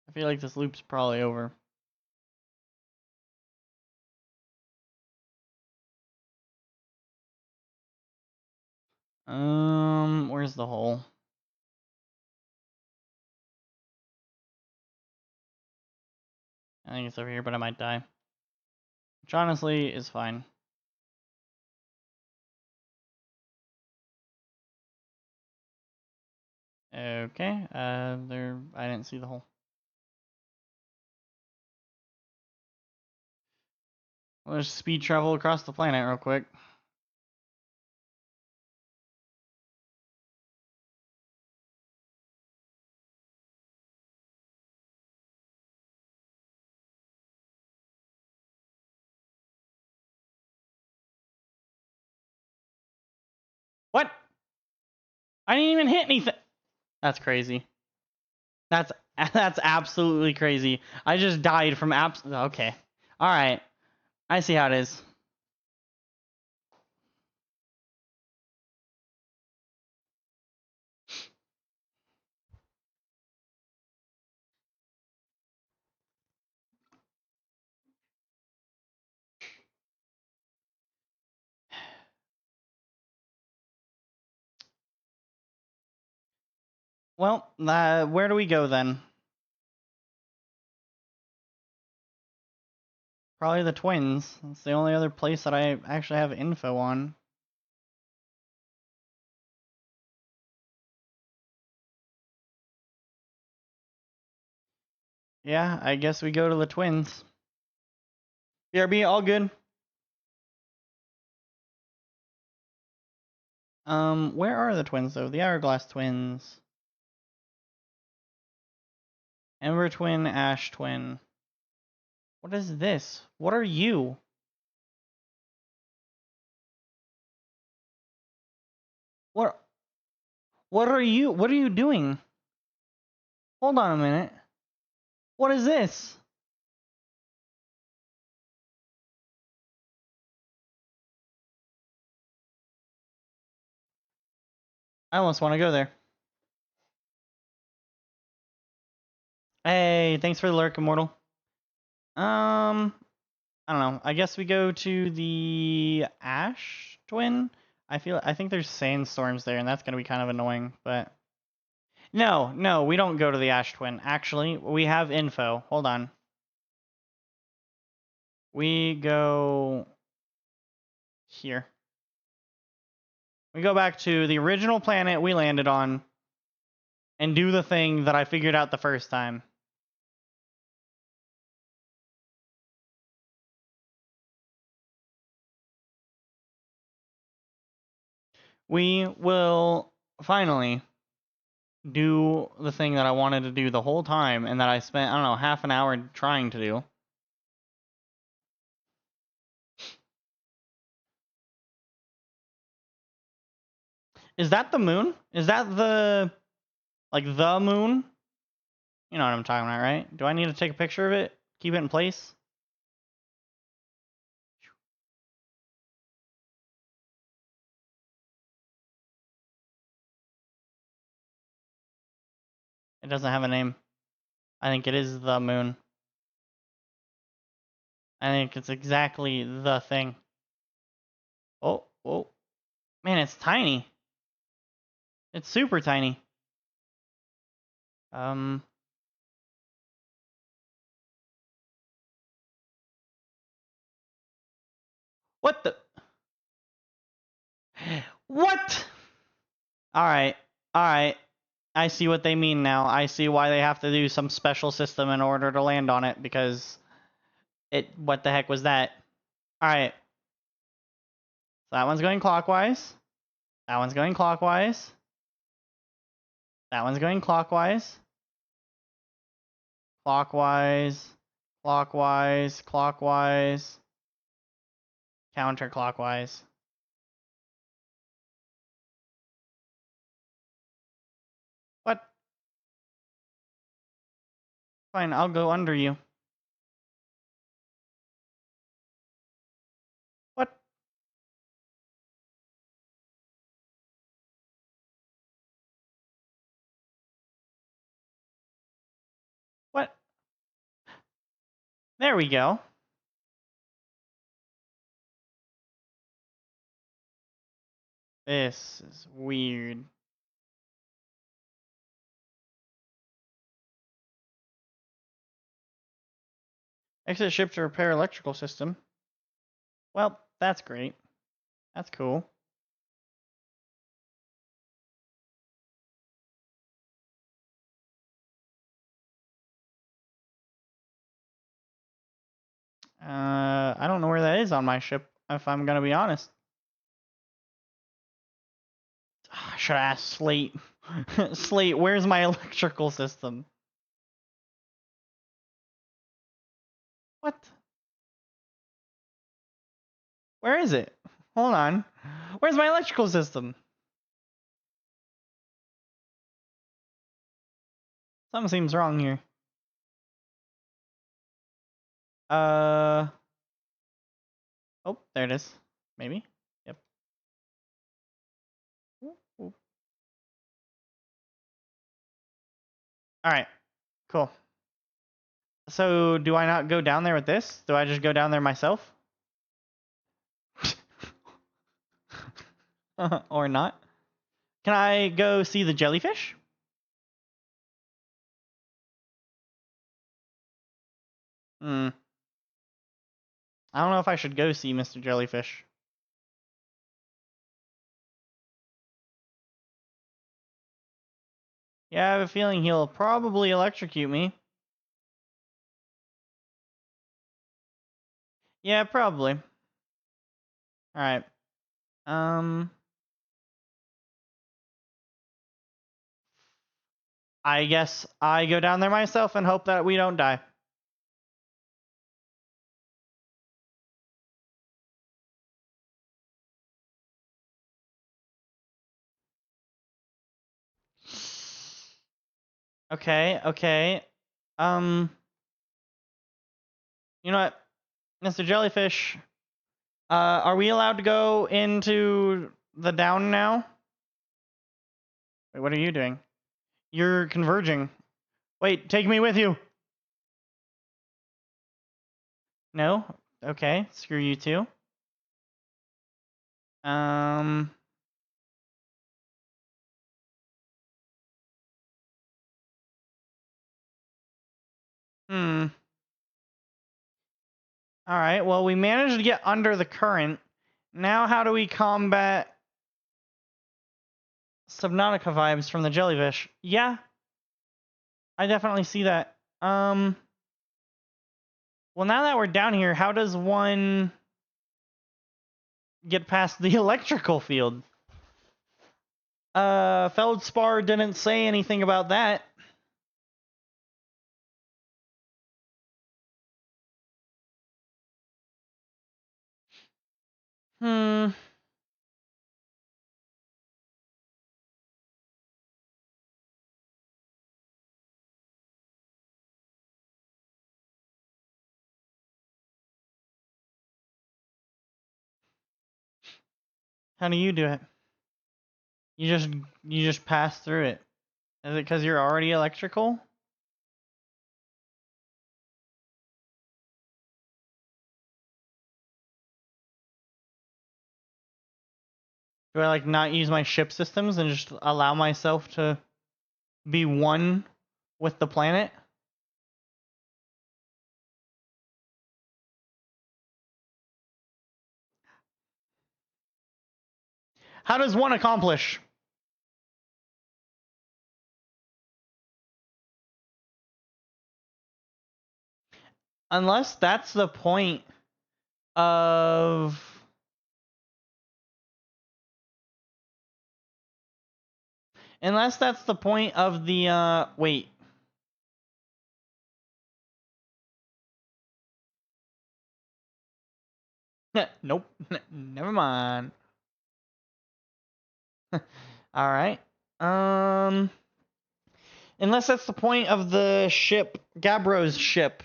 I feel like this loop's probably over. Where's the hole? I think it's over here, but I might die. Which honestly is fine. Okay, there, I didn't see the hole. Let's speed travel across the planet real quick. What? I didn't even hit anything. That's crazy. That's absolutely crazy. I just died from okay. All right. I see how it is. Well, where do we go then? Probably the Twins. It's the only other place that I actually have info on. Yeah, I guess we go to the Twins. BRB, all good. Where are the Twins though? The Hourglass Twins. Ember Twin, Ash Twin. What is this? What are you? What? What are you? What are you doing? Hold on a minute. What is this? I almost want to go there. Hey, thanks for the lurk, Immortal. I don't know. I guess we go to the Ash Twin. I think there's sandstorms there, and that's gonna be kind of annoying. But no, we don't go to the Ash Twin. Actually, we have info. Hold on. We go here. We go back to the original planet we landed on and do the thing that I figured out the first time. We will finally do the thing that I wanted to do the whole time and that I spent, I don't know, half an hour trying to do. Is that the moon? Is that the, like, the moon? You know what I'm talking about, right? Do I need to take a picture of it? Keep it in place? It doesn't have a name. I think it is the moon. I think it's exactly the thing. Oh. Man, it's tiny. It's super tiny. What the? What? Alright. I see what they mean now. I see why they have to do some special system in order to land on it, because what the heck was that? Alright. So that one's going clockwise. That one's going clockwise. That one's going clockwise. Clockwise. Counterclockwise. What? Fine, I'll go under you. What? What? There we go. This is weird. Exit ship to repair electrical system. Well, that's great. That's cool. I don't know where that is on my ship, if I'm gonna be honest. I should ask Slate. Slate, where's my electrical system? What? Where is it? Hold on. Where's my electrical system? Something seems wrong here. Oh, there it is. Maybe. Yep. All right. Cool. So, do I not go down there with this? Do I just go down there myself? Or not? Can I go see the jellyfish? I don't know if I should go see Mr. Jellyfish. Yeah, I have a feeling he'll probably electrocute me. Yeah, probably. Alright. I guess I go down there myself and hope that we don't die. Okay, okay. You know what? Mr. Jellyfish, are we allowed to go into the down now? Wait, what are you doing? You're converging. Wait, take me with you. No? Okay, screw you too. Alright, well, we managed to get under the current. Now how do we combat Subnautica vibes from the jellyfish? Yeah, I definitely see that. Well, now that we're down here, how does one get past the electrical field? Feldspar didn't say anything about that. How do you do it? You just pass through it. Is it because you're already electrical? Do I like not use my ship systems and just allow myself to be one with the planet? How does one accomplish? Unless that's the point of... Unless that's the point of the, wait. Nope. Never mind. Alright. Unless that's the point of the ship, Gabbro's ship.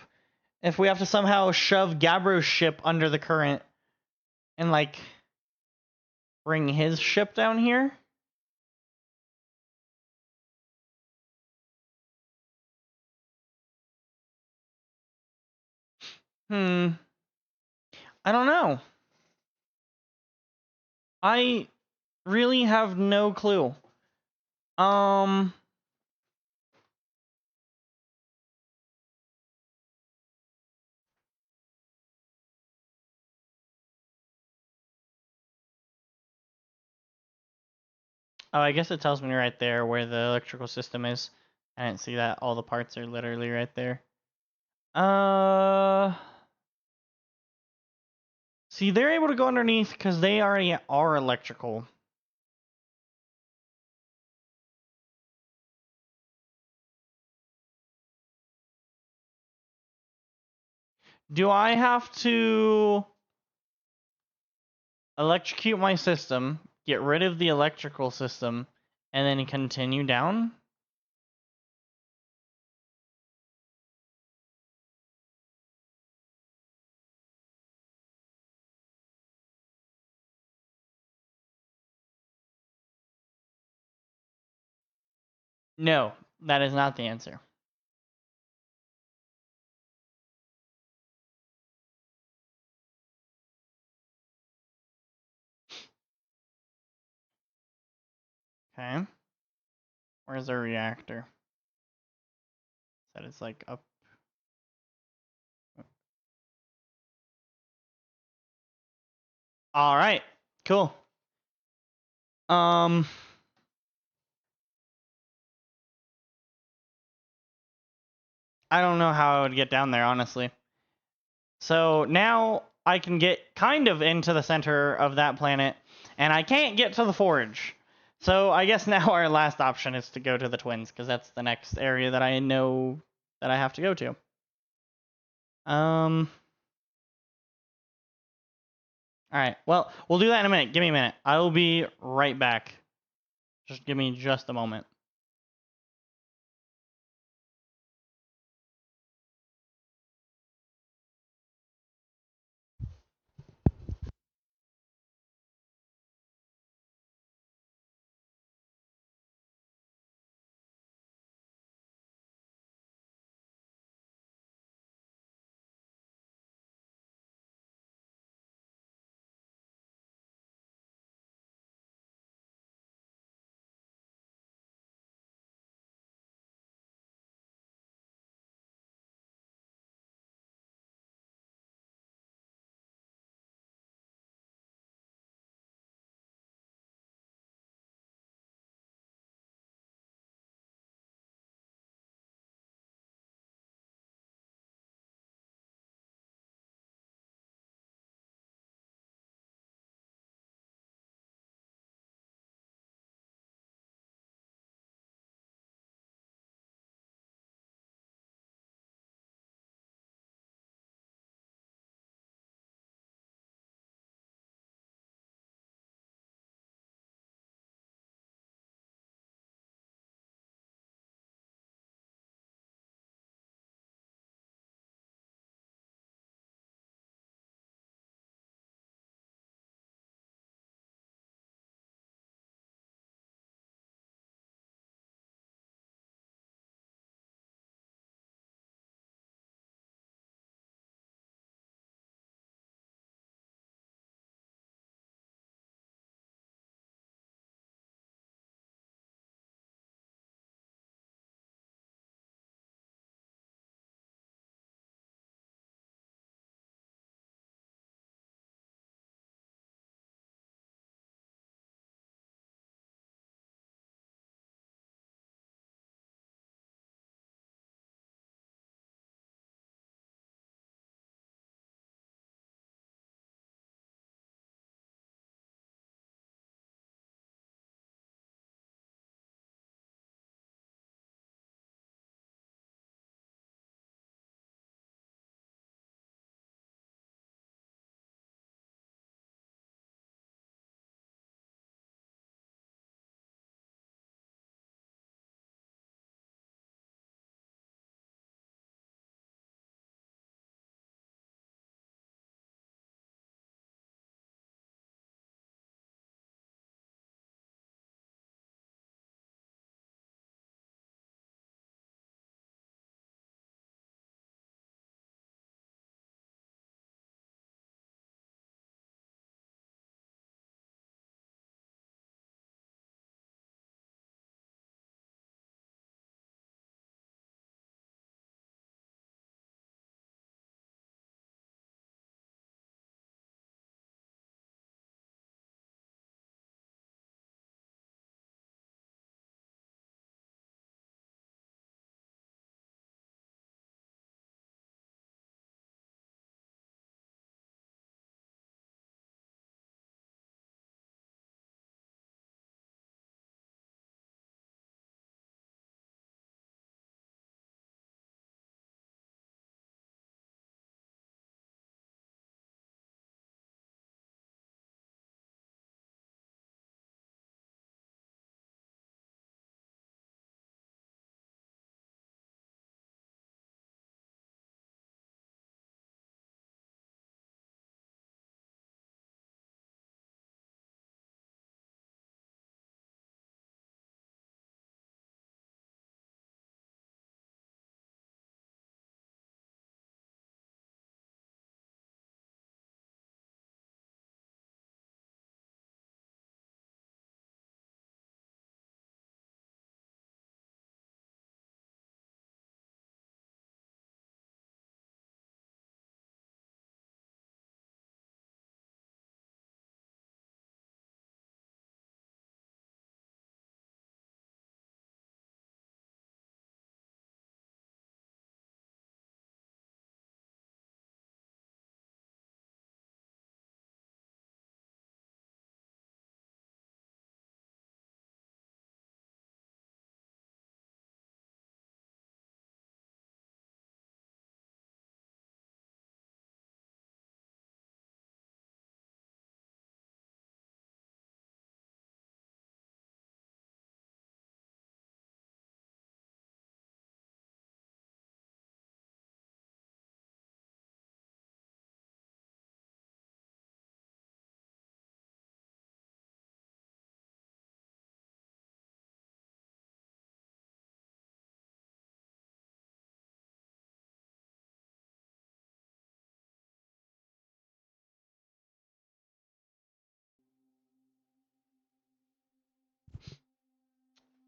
If we have to somehow shove Gabbro's ship under the current and, like, bring his ship down here? I don't know. I really have no clue. Oh, I guess it tells me right there where the electrical system is. I didn't see that. All the parts are literally right there. See, they're able to go underneath because they already are electrical. Do I have to electrocute my system, get rid of the electrical system, and then continue down? No, that is not the answer. Okay. Where's our reactor? That is like up. All right. Cool. Um. I don't know how I would get down there, honestly. So now I can get kind of into the center of that planet, and I can't get to the forge. So I guess now our last option is to go to the twins, because that's the next area that I know that I have to go to. Alright, well, we'll do that in a minute. Give me a minute. I will be right back. Just give me just a moment.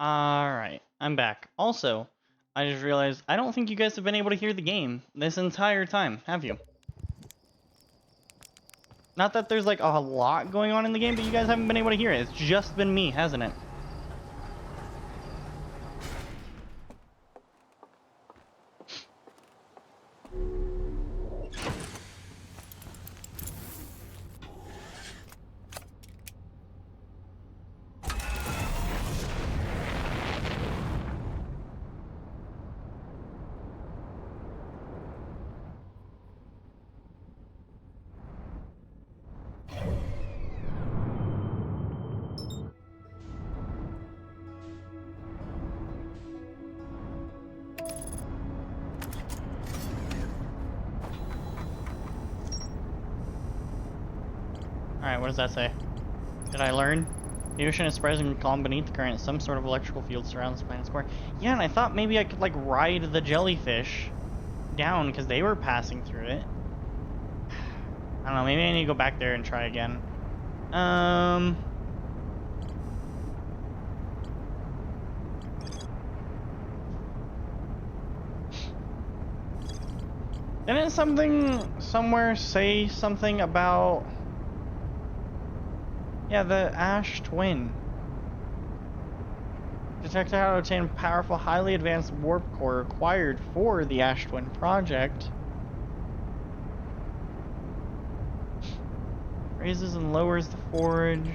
Alright, I'm back. Also, I just realized I don't think you guys have been able to hear the game this entire time, have you? Not that there's like a lot going on in the game, but you guys haven't been able to hear it. It's just been me, hasn't it? Alright, what does that say? Did I learn? The ocean is surprisingly calm beneath the current. Some sort of electrical field surrounds the planet's core. Yeah, and I thought maybe I could, like, ride the jellyfish down because they were passing through it. I don't know, maybe I need to go back there and try again. Didn't something somewhere say something about... Yeah, the Ash Twin. Detected how to obtain powerful, highly advanced warp core required for the Ash Twin project. Raises and lowers the forge.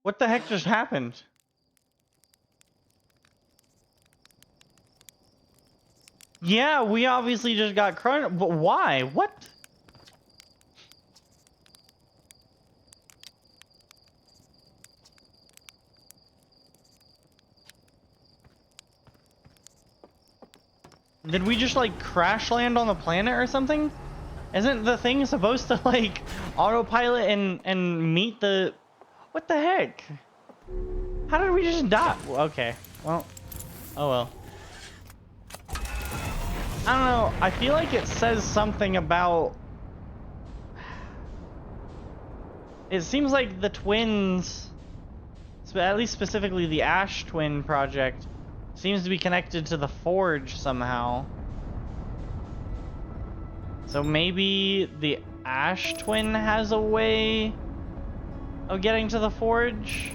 What the heck just happened? Yeah, we obviously just got crunched, but why? What? Did we just like crash land on the planet or something? Isn't the thing supposed to like autopilot and meet the... What the heck? How did we just die? Okay, well, oh well. I don't know, I feel like it says something about... It seems like the twins, at least specifically the Ash Twin project, seems to be connected to the Forge somehow. So maybe the Ash Twin has a way of getting to the Forge?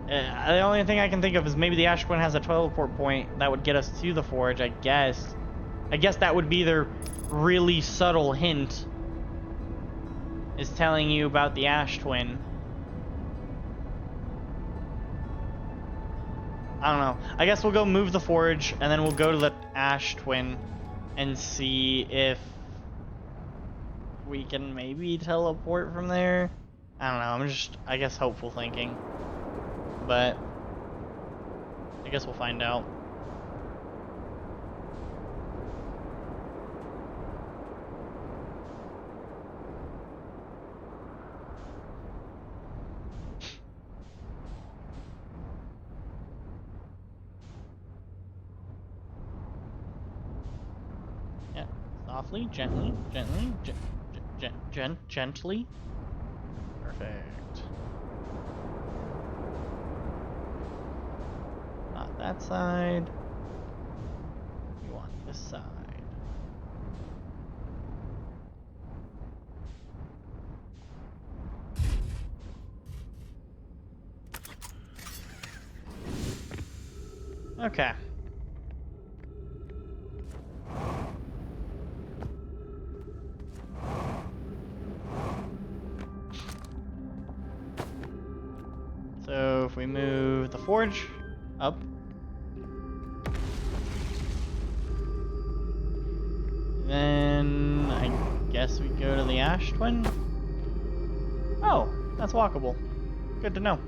The only thing I can think of is maybe the Ash Twin has a teleport point that would get us to the Forge, I guess. I guess that would be their really subtle hint, is telling you about the Ash Twin. I don't know. I guess we'll go move the Forge, and then we'll go to the Ash Twin and see if we can maybe teleport from there. I don't know. I'm just, I guess, hopeful thinking. But I guess we'll find out. Yeah, softly, gently, gently. Perfect. Not that side. We want this side. Okay. So if we move the Forge up, then I guess we go to the Ash Twin. Oh, that's walkable. Good to know.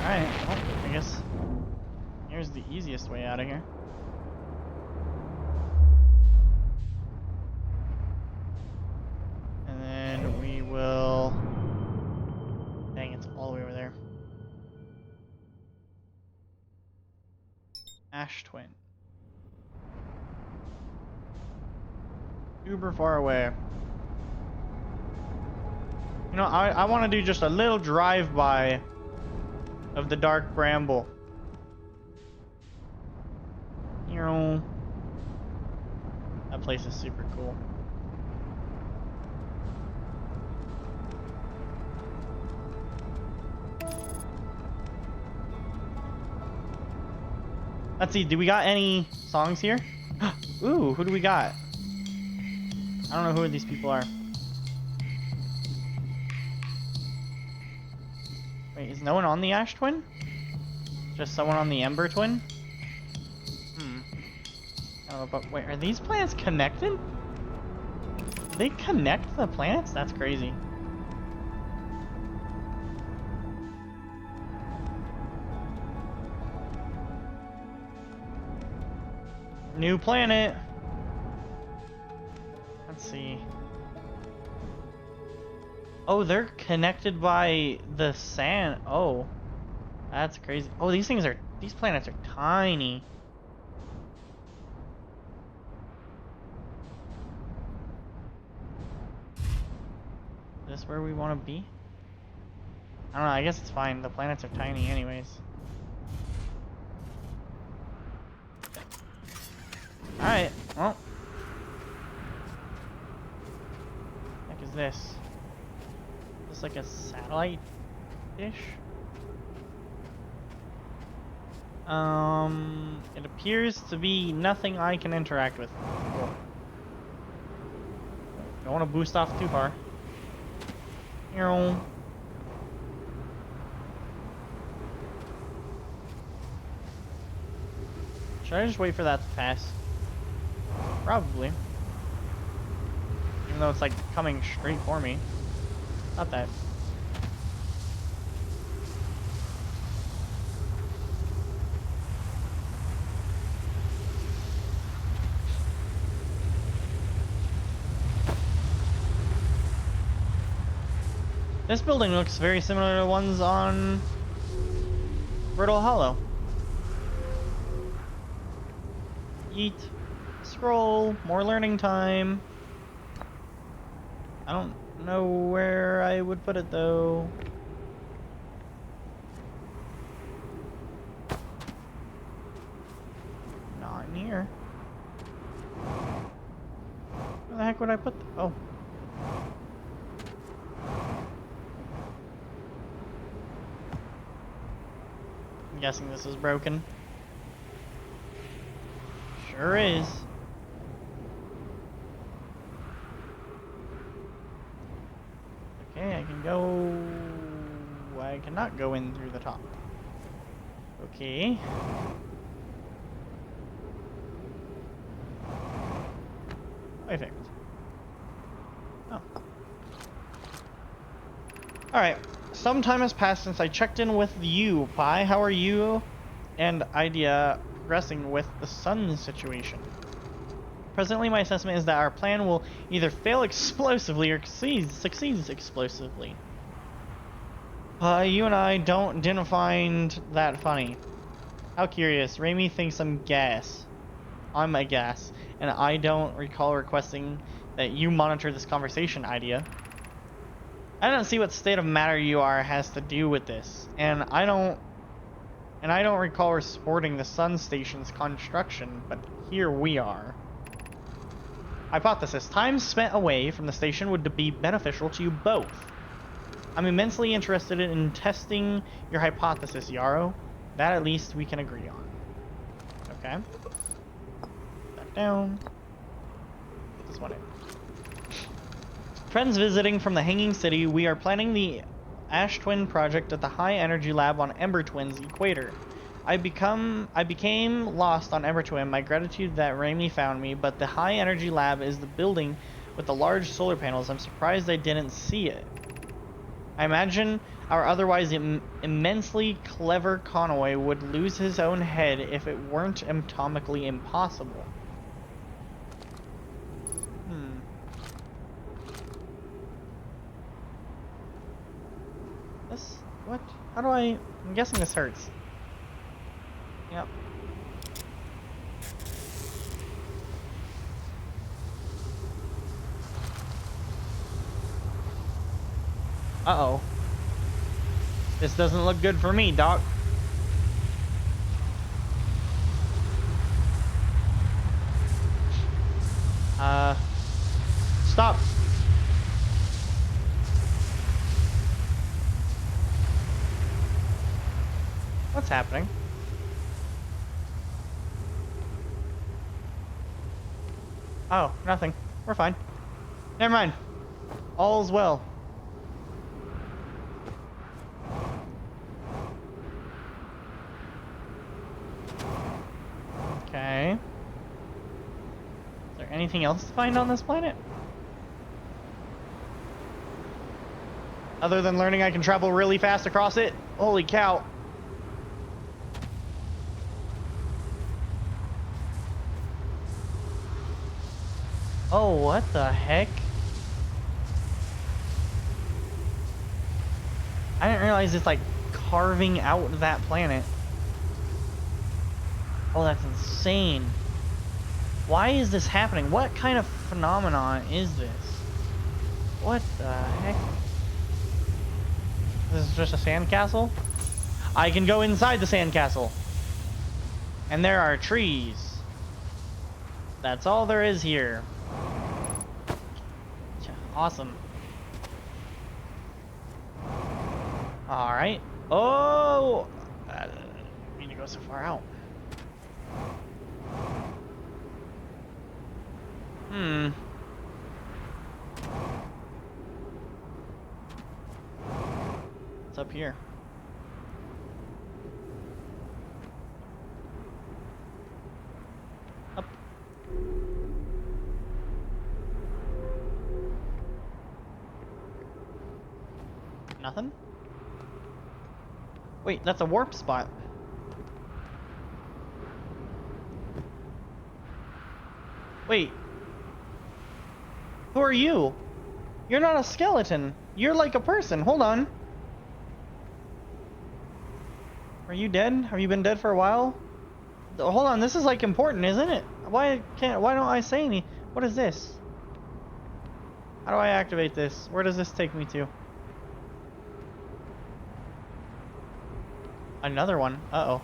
Alright, well, I guess here's the easiest way out of here. And then we will... Dang, it's all the way over there. Ash Twin. Super far away. You know, I want to do just a little drive-by of the Dark Bramble. You know, that place is super cool. Let's see, do we got any songs here? Ooh, who do we got? I don't know who these people are. Wait, is no one on the Ash Twin? Just someone on the Ember Twin? I don't know, but wait, are these planets connected? Do they connect the planets? That's crazy. New planet. Let's see. Oh, they're connected by the sand. Oh, that's crazy. Oh, these planets are tiny. Is this where we want to be? I don't know, I guess it's fine. The planets are tiny anyways. Alright, well. What the heck is this? Is this like a satellite dish? It appears to be nothing I can interact with. Cool. Don't want to boost off too far. Should I just wait for that to pass? Probably. Even though it's like coming straight for me. Not that. This building looks very similar to the ones on Brittle Hollow. Eat. Scroll. More learning time. I don't know where I would put it though. Not in here. Where the heck would I put oh. I'm guessing this is broken. Sure is. Okay, I can go... I cannot go in through the top. Okay. Perfect. Oh. Alright. Some time has passed since I checked in with you, Pi. How are you and Idea progressing with the sun situation? Presently, my assessment is that our plan will either fail explosively or succeed explosively. You and I didn't find that funny. How curious. Raimi thinks I'm gas. I'm a gas, and I don't recall requesting that you monitor this conversation, Idea. I don't see what state of matter you are has to do with this, and I don't recall supporting the sun station's construction, but here we are. Hypothesis. Time spent away from the station would be beneficial to you both. I'm immensely interested in testing your hypothesis, Yarrow. That at least we can agree on. Okay. Put that down. Put this one in. Friends visiting from the Hanging City, we are planning the Ash Twin project at the High Energy Lab on Ember Twin's equator. I became lost on Embertwin. My gratitude that Raimi found me, but the high energy lab is the building with the large solar panels. I'm surprised I didn't see it. I imagine our otherwise immensely clever Conway would lose his own head if it weren't atomically impossible. This, what? How do I'm guessing this hurts. Yep. Uh-oh. This doesn't look good for me, Doc. Stop. What's happening? Oh, nothing. We're fine. Never mind. All's well. Okay. Is there anything else to find on this planet? Other than learning I can travel really fast across it? Holy cow. Oh, what the heck? I didn't realize it's like carving out that planet. Oh, that's insane. Why is this happening? What kind of phenomenon is this? What the heck? This is just a sandcastle? I can go inside the sandcastle. And there are trees. That's all there is here. Awesome. Alright. Oh! I didn't mean to go so far out. What's up here? Up. Nothing? Wait, that's a warp spot. Wait. Who are you? You're not a skeleton. You're like a person. Hold on. Are you dead? Have you been dead for a while? Hold on, this is like important, isn't it? Why don't I say any? What is this? How do I activate this? Where does this take me to? Another one. Uh-oh.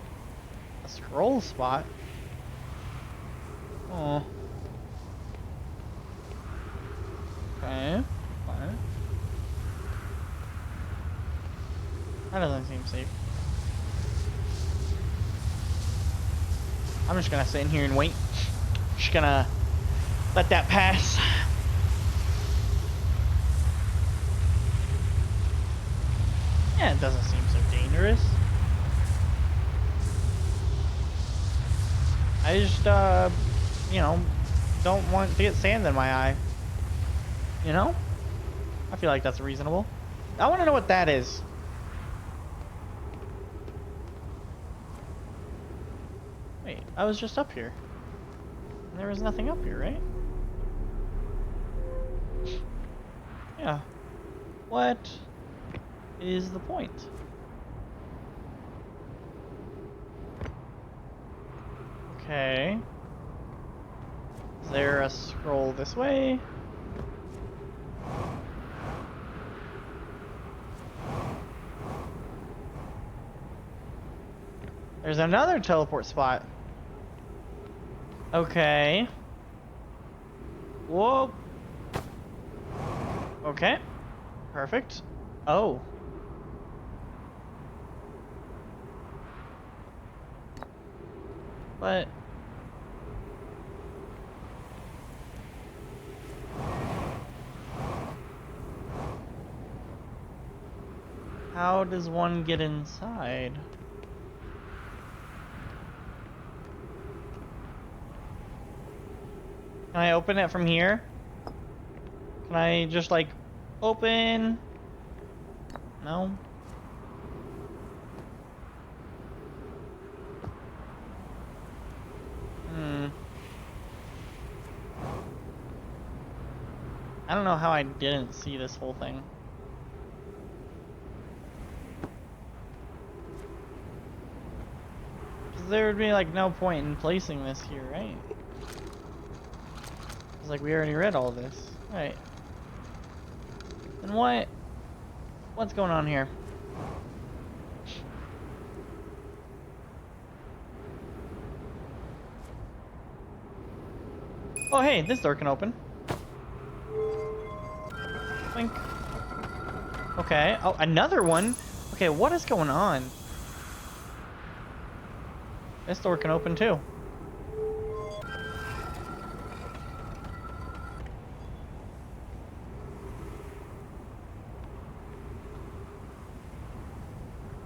A scroll spot. Oh. Okay. Fine. That doesn't seem safe. I'm just gonna sit in here and wait. Just gonna let that pass. Yeah, it doesn't seem so dangerous. I just, you know, don't want to get sand in my eye. You know? I feel like that's reasonable. I want to know what that is. Wait, I was just up here. And there was nothing up here, right? Yeah. What is the point? Okay. Is there a scroll this way? There's another teleport spot. Okay. Whoa. Okay. Perfect. Oh. But how does one get inside? Can I open it from here? Can I just like open? No. I don't know how I didn't see this whole thing. Cause there would be like no point in placing this here, right? It's like we already read all this. Right. And what's going on here? Oh hey, this door can open. Blink. Okay. Oh, another one? Okay, what is going on? This door can open too.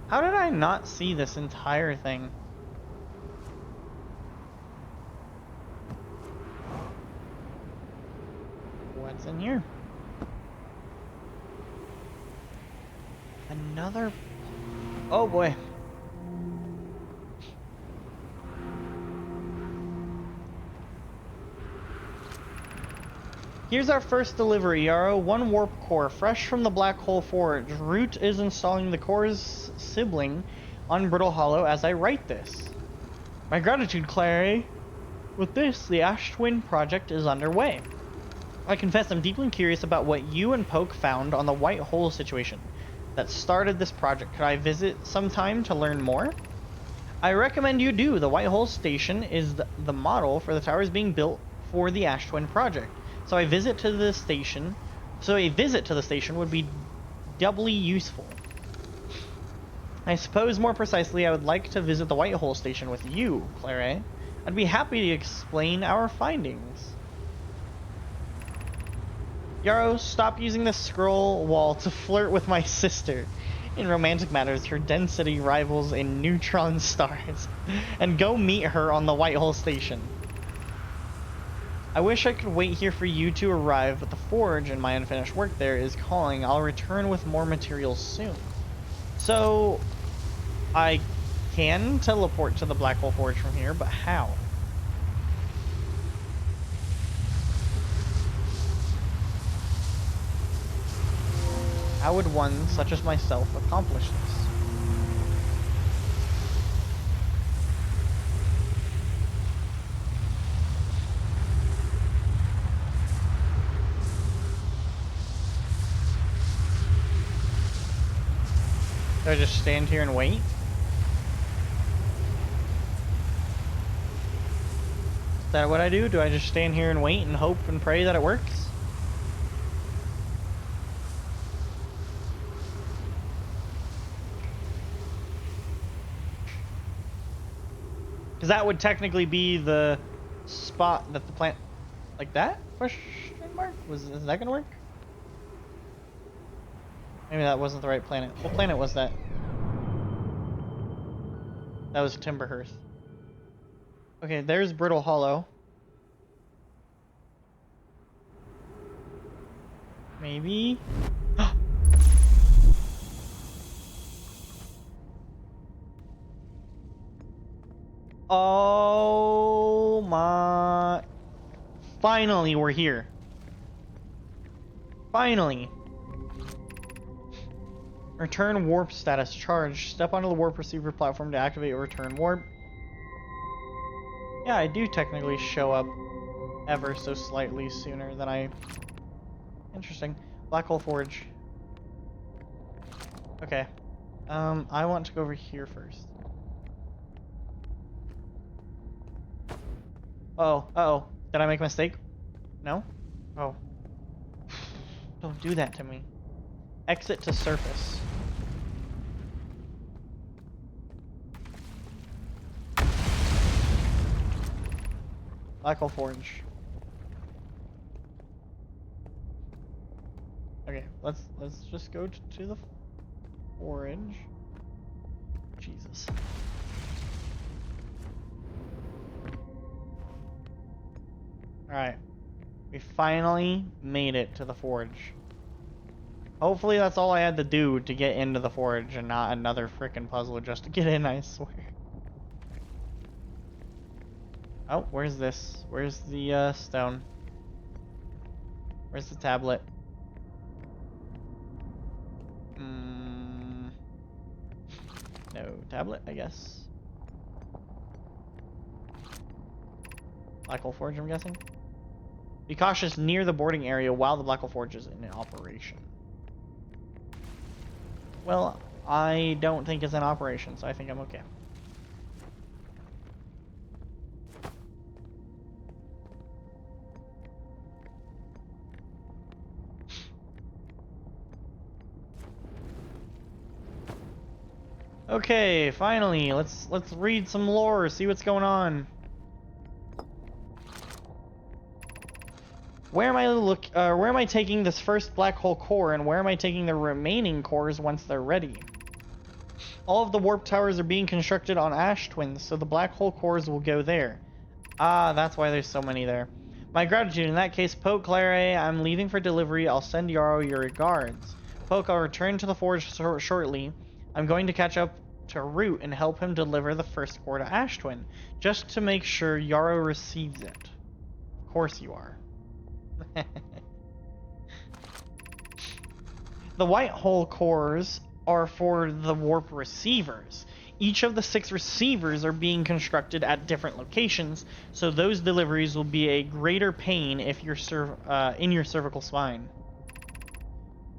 How did I not see this entire thing? What's in here? Another... Oh boy. Here's our first delivery, Yarrow. 1 warp core, fresh from the Black Hole Forge. Root is installing the core's sibling on Brittle Hollow as I write this. My gratitude, Clary. With this, the Ash Twin project is underway. I confess I'm deeply curious about what you and Poke found on the White Hole situation that started this project. Could I visit sometime to learn more? I recommend you do. The White Hole Station is the model for the towers being built for the Ash Twin project. So a visit to the station would be doubly useful. I suppose more precisely, I would like to visit the White Hole Station with you, Claire. I'd be happy to explain our findings. Yarrow, stop using the scroll wall to flirt with my sister. In romantic matters, her density rivals in neutron stars. And go meet her on the White Hole Station. I wish I could wait here for you to arrive, but the forge and my unfinished work there is calling. I'll return with more materials soon. So, I can teleport to the Black Hole Forge from here, but how? How would one, such as myself, accomplish this? Do I just stand here and wait? Is that what I do? Do I just stand here and wait and hope and pray that it works? Because that would technically be the spot that the plant... Like that? Question mark? Is that gonna work? Maybe that wasn't the right planet. What planet was that? That was Timberhearth. Okay, there's Brittle Hollow. Maybe? Oh my... Finally, we're here. Finally. Return warp status charged. Step onto the warp receiver platform to activate return warp. Yeah, I do technically show up ever so slightly sooner than I... Interesting. Black Hole Forge. Okay. I want to go over here first. Uh-oh. Did I make a mistake? No? Oh. Don't do that to me. Exit to surface. Black Hole Forge. Okay, let's just go to the forge. Jesus. All right. We finally made it to the forge. Hopefully that's all I had to do to get into the forge and not another frickin' puzzle just to get in, I swear. Oh, where's this? Where's the stone? Where's the tablet? No tablet, I guess. Black Hole Forge, I'm guessing. Be cautious near the boarding area while the Black Hole Forge is in operation. Well, I don't think it's in operation, so I think I'm okay. Okay, finally, let's read some lore, see what's going on. Where am I taking this first black hole core, and where am I taking the remaining cores once they're ready? All of the warp towers are being constructed on ash twins, so the black hole cores will go there. Ah, that's why there's so many there. My gratitude. In that case, Poke, Claire, I'm leaving for delivery. I'll send Yarrow your regards. Poke, I'll return to the forge shortly. I'm going to catch up to Root and help him deliver the first core to Ash Twin, just to make sure Yarrow receives it. Of course you are. The white hole cores are for the warp receivers. Each of the 6 receivers are being constructed at different locations, so those deliveries will be a greater pain if you're in your cervical spine.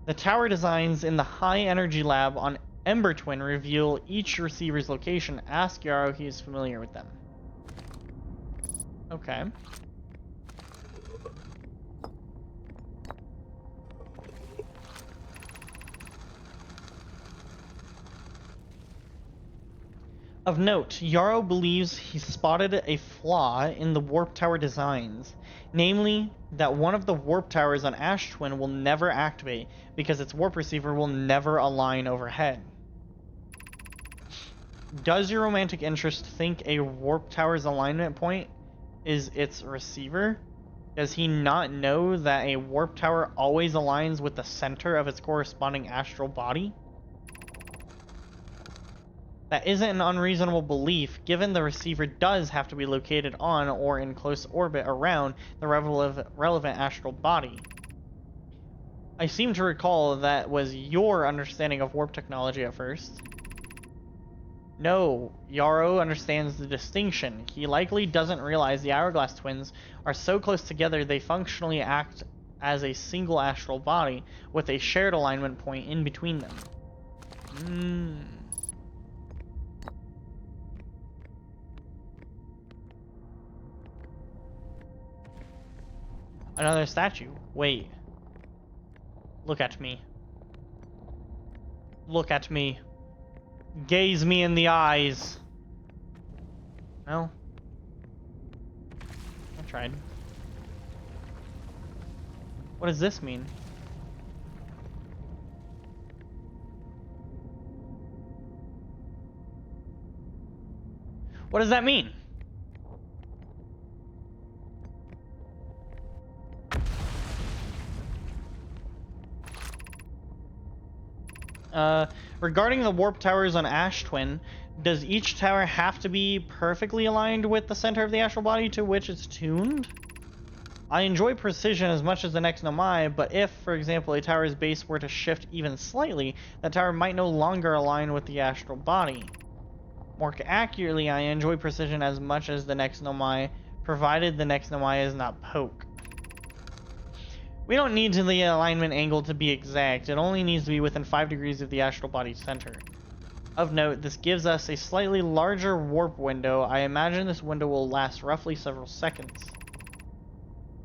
The tower designs in the high energy lab on Ember Twin reveal each receiver's location. Ask Yarrow, he is familiar with them. Okay. Of note, Yarrow believes he spotted a flaw in the warp tower designs, namely that one of the warp towers on Ash Twin will never activate because its warp receiver will never align overhead. Does your romantic interest think a warp tower's alignment point is its receiver? Does he not know that a warp tower always aligns with the center of its corresponding astral body? That isn't an unreasonable belief, given the receiver does have to be located on or in close orbit around the relevant astral body. I seem to recall that was your understanding of warp technology at first. No, Yarrow understands the distinction. He likely doesn't realize the Hourglass twins are so close together they functionally act as a single astral body with a shared alignment point in between them. Another statue. Wait. Look at me. Look at me. Gaze me in the eyes. Well, I tried. What does this mean? What does that mean? Regarding the warp towers on Ash Twin, does each tower have to be perfectly aligned with the center of the astral body to which it's tuned? I enjoy precision as much as the next Nomai, but if, for example, a tower's base were to shift even slightly, that tower might no longer align with the astral body. More accurately, I enjoy precision as much as the next Nomai, provided the next Nomai is not Poke. We don't need the alignment angle to be exact, it only needs to be within 5 degrees of the astral body's center. Of note, this gives us a slightly larger warp window. I imagine this window will last roughly several seconds.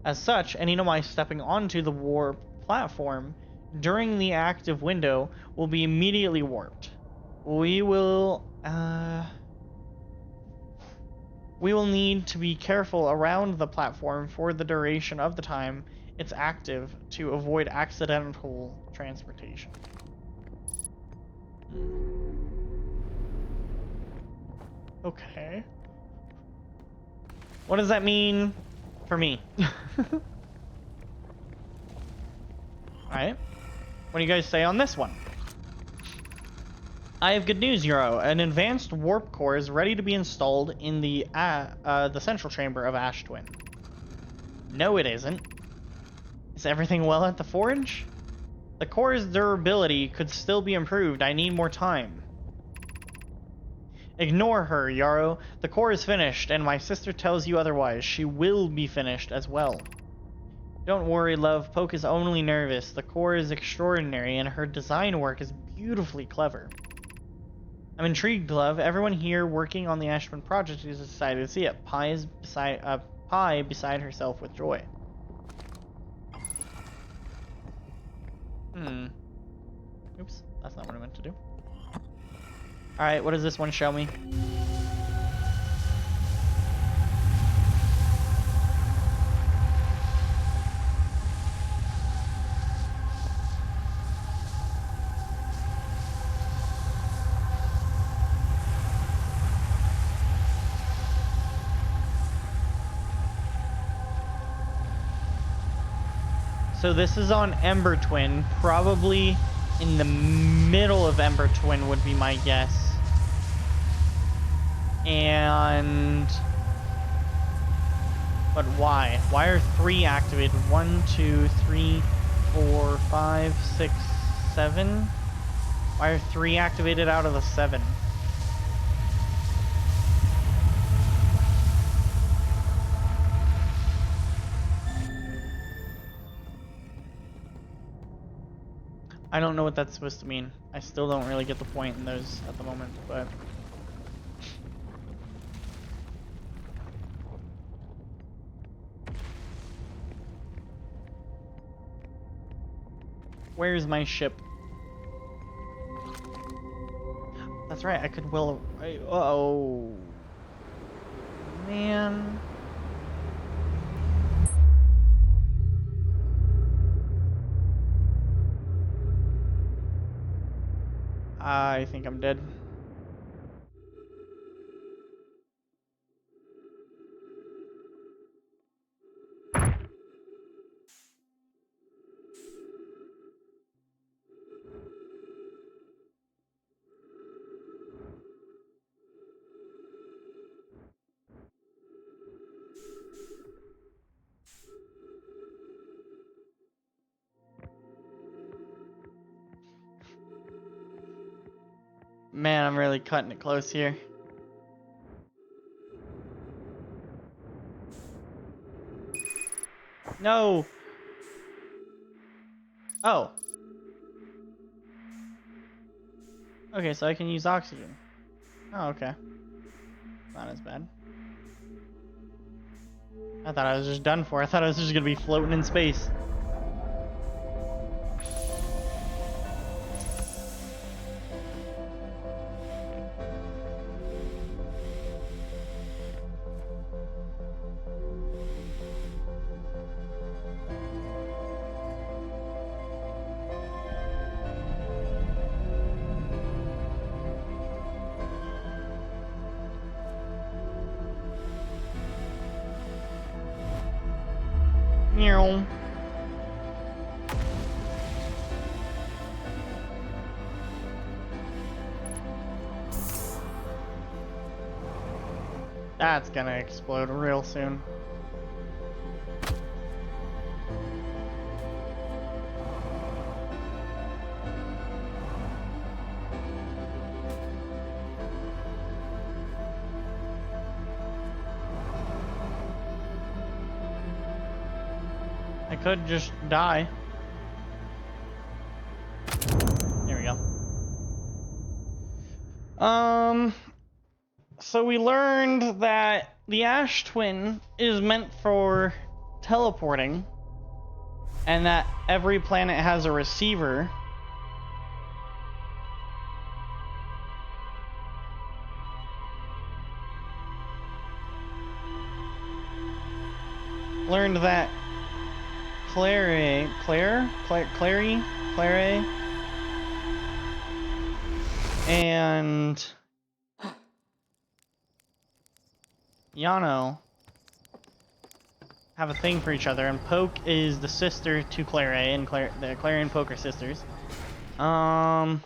As such, any Nomai stepping onto the warp platform during the active window will be immediately warped. We will need to be careful around the platform for the duration of the time it's active to avoid accidental transportation. Okay. What does that mean for me? Alright. What do you guys say on this one? I have good news, Euro. An advanced warp core is ready to be installed in the central chamber of Ash Twin. No, it isn't. Is everything well at the forge? The core's durability could still be improved. I need more time. Ignore her, Yarrow. The core is finished, and my sister tells you otherwise. She will be finished as well. Don't worry, love. Poke is only nervous. The core is extraordinary, and her design work is beautifully clever. I'm intrigued, love. Everyone here working on the Ash Twin project is excited to see it. Pie beside herself with joy. Oops, that's not what I meant to do. Alright, what does this one show me? So this is on Ember Twin, probably in the middle of Ember Twin would be my guess. And... but why? Why are 3 activated? 1, 2, 3, 4, 5, 6, 7? Why are 3 activated out of the 7? I don't know what that's supposed to mean. I still don't really get the point in those at the moment, but... where's my ship? That's right, I could will... oh... man... I think I'm dead. Man, I'm really cutting it close here. No! Oh. Okay, so I can use oxygen. Oh, okay. Not as bad. I thought I was just done for. I thought I was just gonna be floating in space. Meow. That's gonna explode real soon. I could just die. There we go. So we learned that the Ash Twin is meant for teleporting, and that every planet has a receiver. Learned that Clary, and Yano have a thing for each other, and Poke is the sister to Clary, and the Clary and Poke are sisters. Learned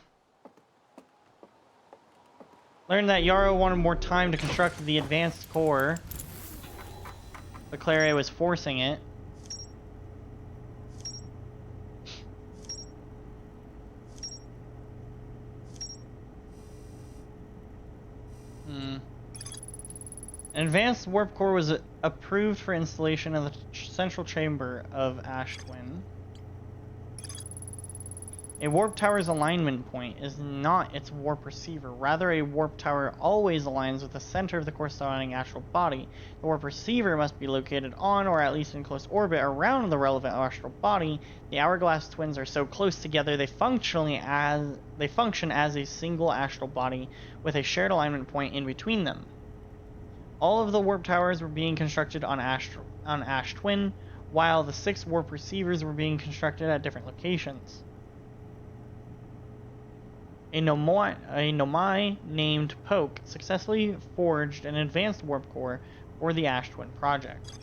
that Yarrow wanted more time to construct the advanced core, but Clary was forcing it. An advanced warp core was approved for installation in the central chamber of Ash Twin. A warp tower's alignment point is not its warp receiver. Rather, a warp tower always aligns with the center of the corresponding astral body. The warp receiver must be located on, or at least in close orbit around the relevant astral body. The hourglass twins are so close together they function as a single astral body with a shared alignment point in between them. All of the warp towers were being constructed on Ash Twin, while the 6 warp receivers were being constructed at different locations. A Nomai named Poke successfully forged an advanced warp core for the Ash Twin project.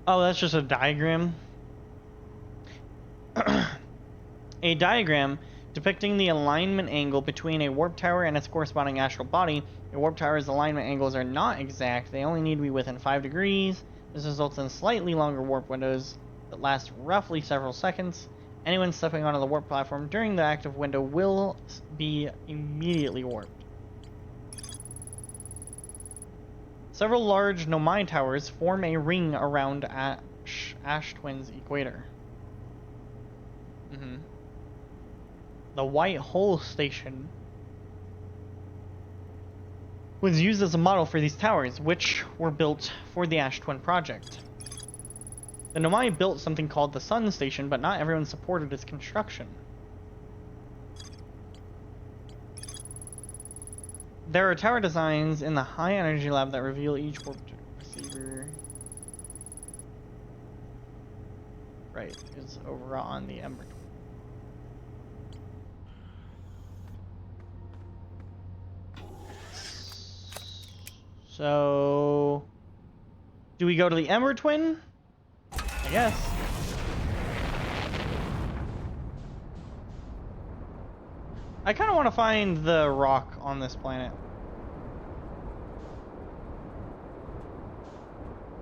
Oh, that's just a diagram. A diagram depicting the alignment angle between a warp tower and its corresponding astral body. A warp tower's alignment angles are not exact. They only need to be within 5 degrees. This results in slightly longer warp windows that last roughly several seconds. Anyone stepping onto the warp platform during the active window will be immediately warped. Several large Nomai towers form a ring around Ash Twin's equator. The White Hole Station was used as a model for these towers, which were built for the Ash Twin project. The Nomai built something called the Sun Station, but not everyone supported its construction. There are tower designs in the High Energy Lab that reveal each warp receiver. Right, is over on the Ember. So, do we go to the Ember Twin? I guess. I kind of want to find the rock on this planet.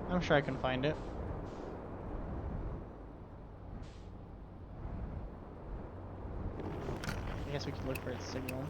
I'm sure I can find it. I guess we could look for its signal.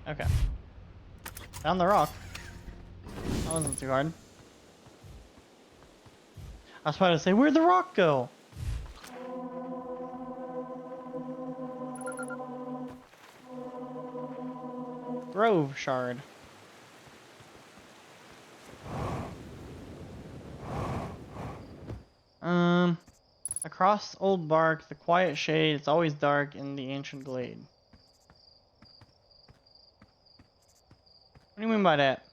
Okay. Found the rock. That wasn't too hard. I was about to say, where'd the rock go? Grove Shard. Across old bark, the quiet shade, it's always dark in the ancient glade. What do you mean by that?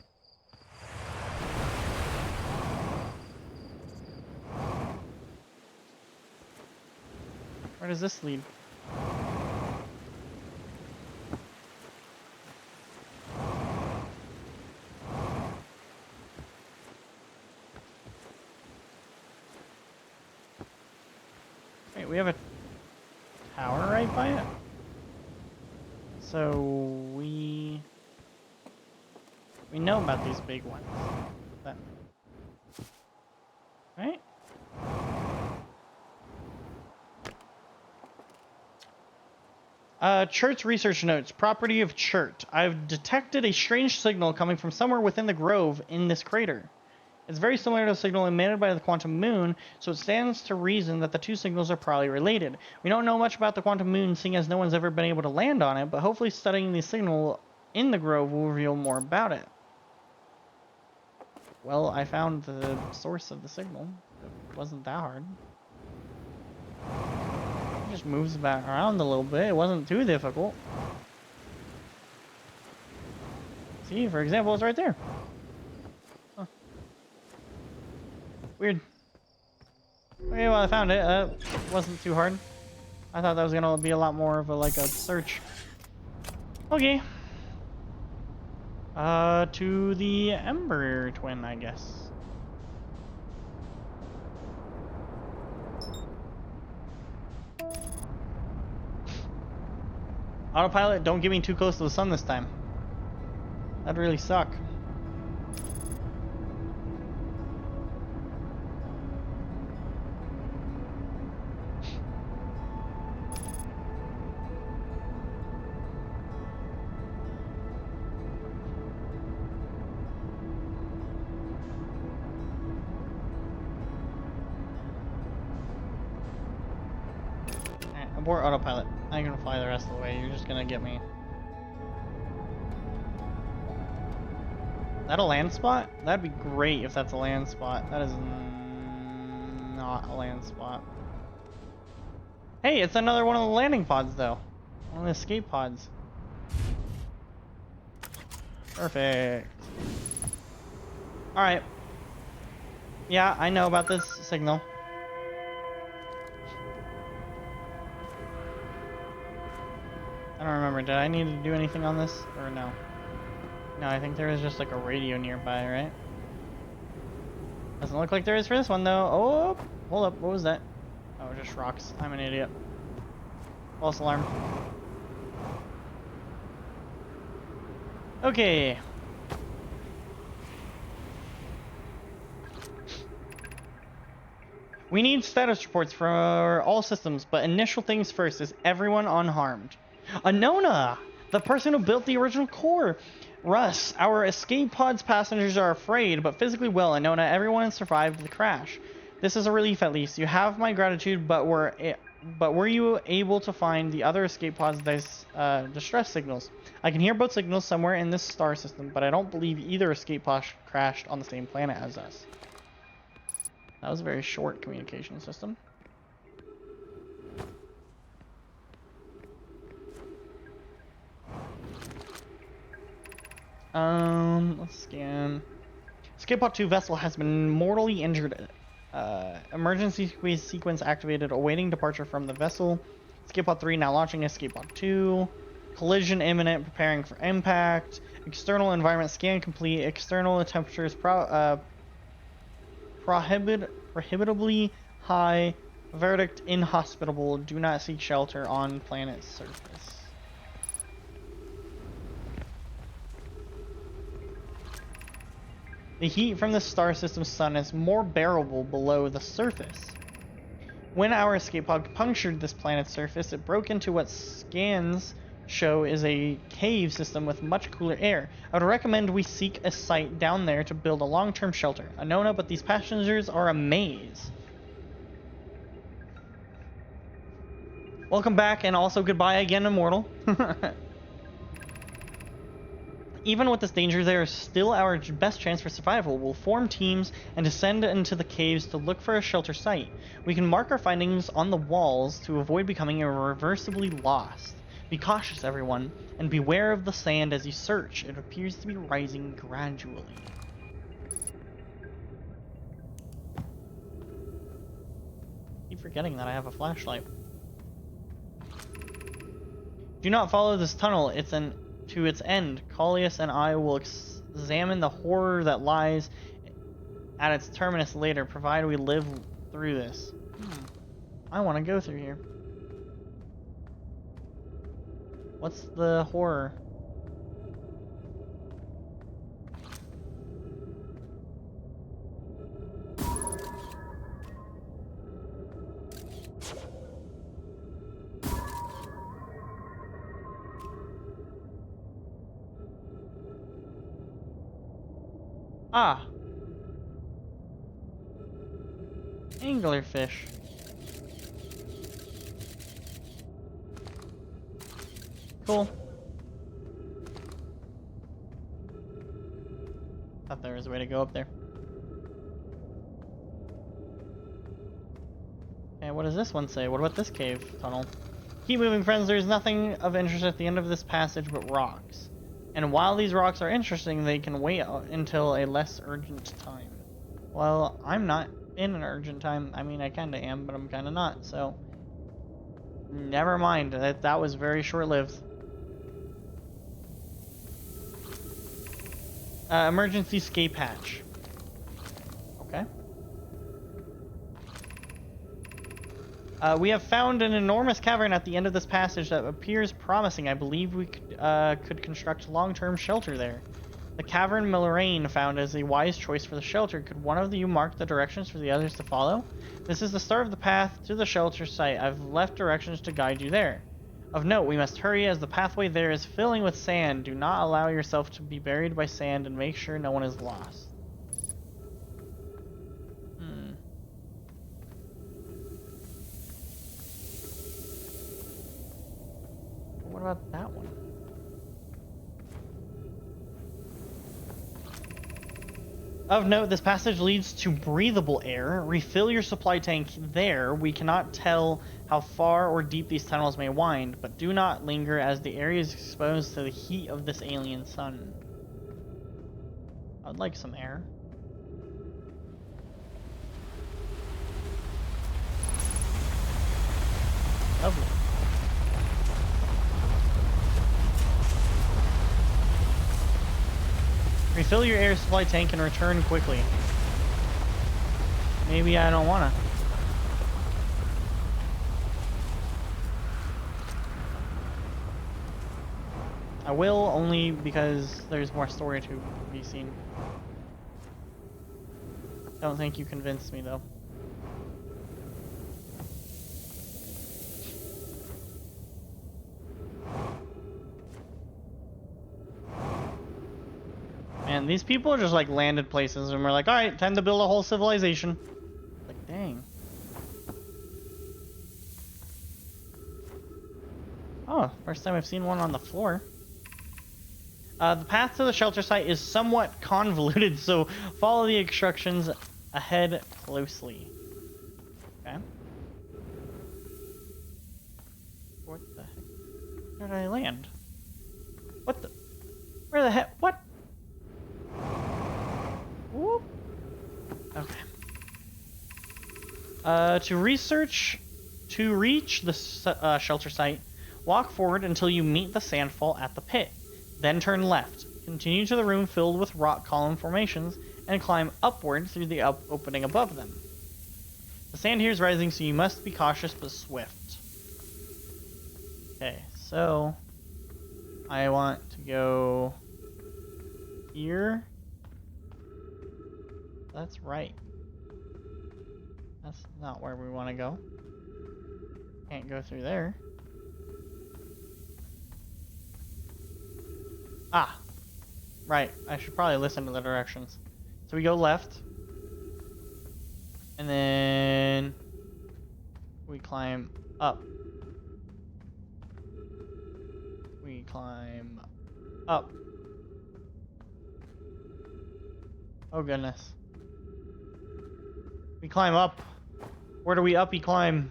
Where does this lead? Wait, we have a tower right by it? So we know about these big ones. That, right? Chert research notes. Property of Chert. I've detected a strange signal coming from somewhere within the grove in this crater. It's very similar to the signal emitted by the quantum moon, so it stands to reason that the two signals are probably related. We don't know much about the quantum moon, seeing as no one's ever been able to land on it, but hopefully studying the signal in the grove will reveal more about it. Well, I found the source of the signal. It wasn't that hard. It just moves back around a little bit. It wasn't too difficult. See, for example, it's right there. Huh. Weird. Okay, well, I found it. It wasn't too hard. I thought that was gonna be a lot more of a search. Okay. To the Ember Twin, I guess. Autopilot, don't get me too close to the sun this time. That'd really suck. Abort autopilot. I ain't gonna fly the rest of the way. You're just gonna get me. Is that a land spot? That'd be great if that's a land spot. That is not a land spot. Hey, it's another one of the landing pods, though. One of the escape pods. Perfect. Alright. Yeah, I know about this signal. I don't remember. Did I need to do anything on this? Or no? No, I think there is just a radio nearby, right? Doesn't look like there is for this one, though. Oh, hold up. What was that? Oh, just rocks. I'm an idiot. False alarm. Okay. We need status reports for all systems, but initial things first. Is everyone unharmed? Anona! The person who built the original core! Russ, our escape pod's passengers are afraid, but physically well. Anona, everyone has survived the crash. This is a relief, at least. You have my gratitude, but were you able to find the other escape pod's distress signals? I can hear both signals somewhere in this star system, but I don't believe either escape pod crashed on the same planet as us. That was a very short communication system. Let's scan. Escape Pod 2 vessel has been mortally injured. Emergency sequence activated, awaiting departure from the vessel. Escape Pod 3 now launching Escape Pod 2. Collision imminent, preparing for impact. External environment scan complete. External temperatures prohibitively high. Verdict inhospitable. Do not seek shelter on planet's surface. The heat from the star system's sun is more bearable below the surface. When our escape pod punctured this planet's surface, it broke into what scans show is a cave system with much cooler air. I would recommend we seek a site down there to build a long-term shelter. Anona, but these passengers are a maze. Welcome back, and also goodbye again, Immortal. Even with this danger, there is still our best chance for survival. We'll form teams and descend into the caves to look for a shelter site. We can mark our findings on the walls to avoid becoming irreversibly lost. Be cautious, everyone, and beware of the sand as you search. It appears to be rising gradually. Keep forgetting that I have a flashlight. Do not follow this tunnel. To its end. Collius and I will examine the horror that lies at its terminus later, provided we live through this. I want to go through here. What's the horror? Ah. Anglerfish. Cool. Thought there was a way to go up there. And what does this one say? What about this cave tunnel? Keep moving, friends. There's nothing of interest at the end of this passage but rocks. And while these rocks are interesting, they can wait until a less urgent time. Well, I'm not in an urgent time. I mean, I kinda am, but I'm kinda not, so... Never mind. That was very short-lived. Emergency escape hatch. Okay. We have found an enormous cavern at the end of this passage that appears promising. I believe we could construct long-term shelter there. The cavern Millrain found as a wise choice for the shelter. Could one of you mark the directions for the others to follow? This is the start of the path to the shelter site. I've left directions to guide you there. Of note, we must hurry as the pathway there is filling with sand. Do not allow yourself to be buried by sand and make sure no one is lost. What about that one? Of note, this passage leads to breathable air. Refill your supply tank there. We cannot tell how far or deep these tunnels may wind, but do not linger as the area is exposed to the heat of this alien sun. I'd like some air. Lovely. Refill your air supply tank and return quickly. Maybe I don't wanna. I will, only because there's more story to be seen. Don't think you convinced me though. Man, these people are just like landed places and we're like, alright, time to build a whole civilization. Like, dang. Oh, first time I've seen one on the floor. The path to the shelter site is somewhat convoluted, so follow the instructions ahead closely. Okay. What the heck? Where did I land? What the? Where the heck? What? Whoop. Okay. To reach the shelter site, walk forward until you meet the sandfall at the pit. Then turn left. Continue to the room filled with rock column formations and climb upward through the opening above them. The sand here is rising, so you must be cautious but swift. Okay, so I want to go here. That's right. That's not where we want to go. Can't go through there. Ah, right. I should probably listen to the directions. So we go left. And then we climb up. We climb up. Oh goodness. We climb up. Where do we uppy climb?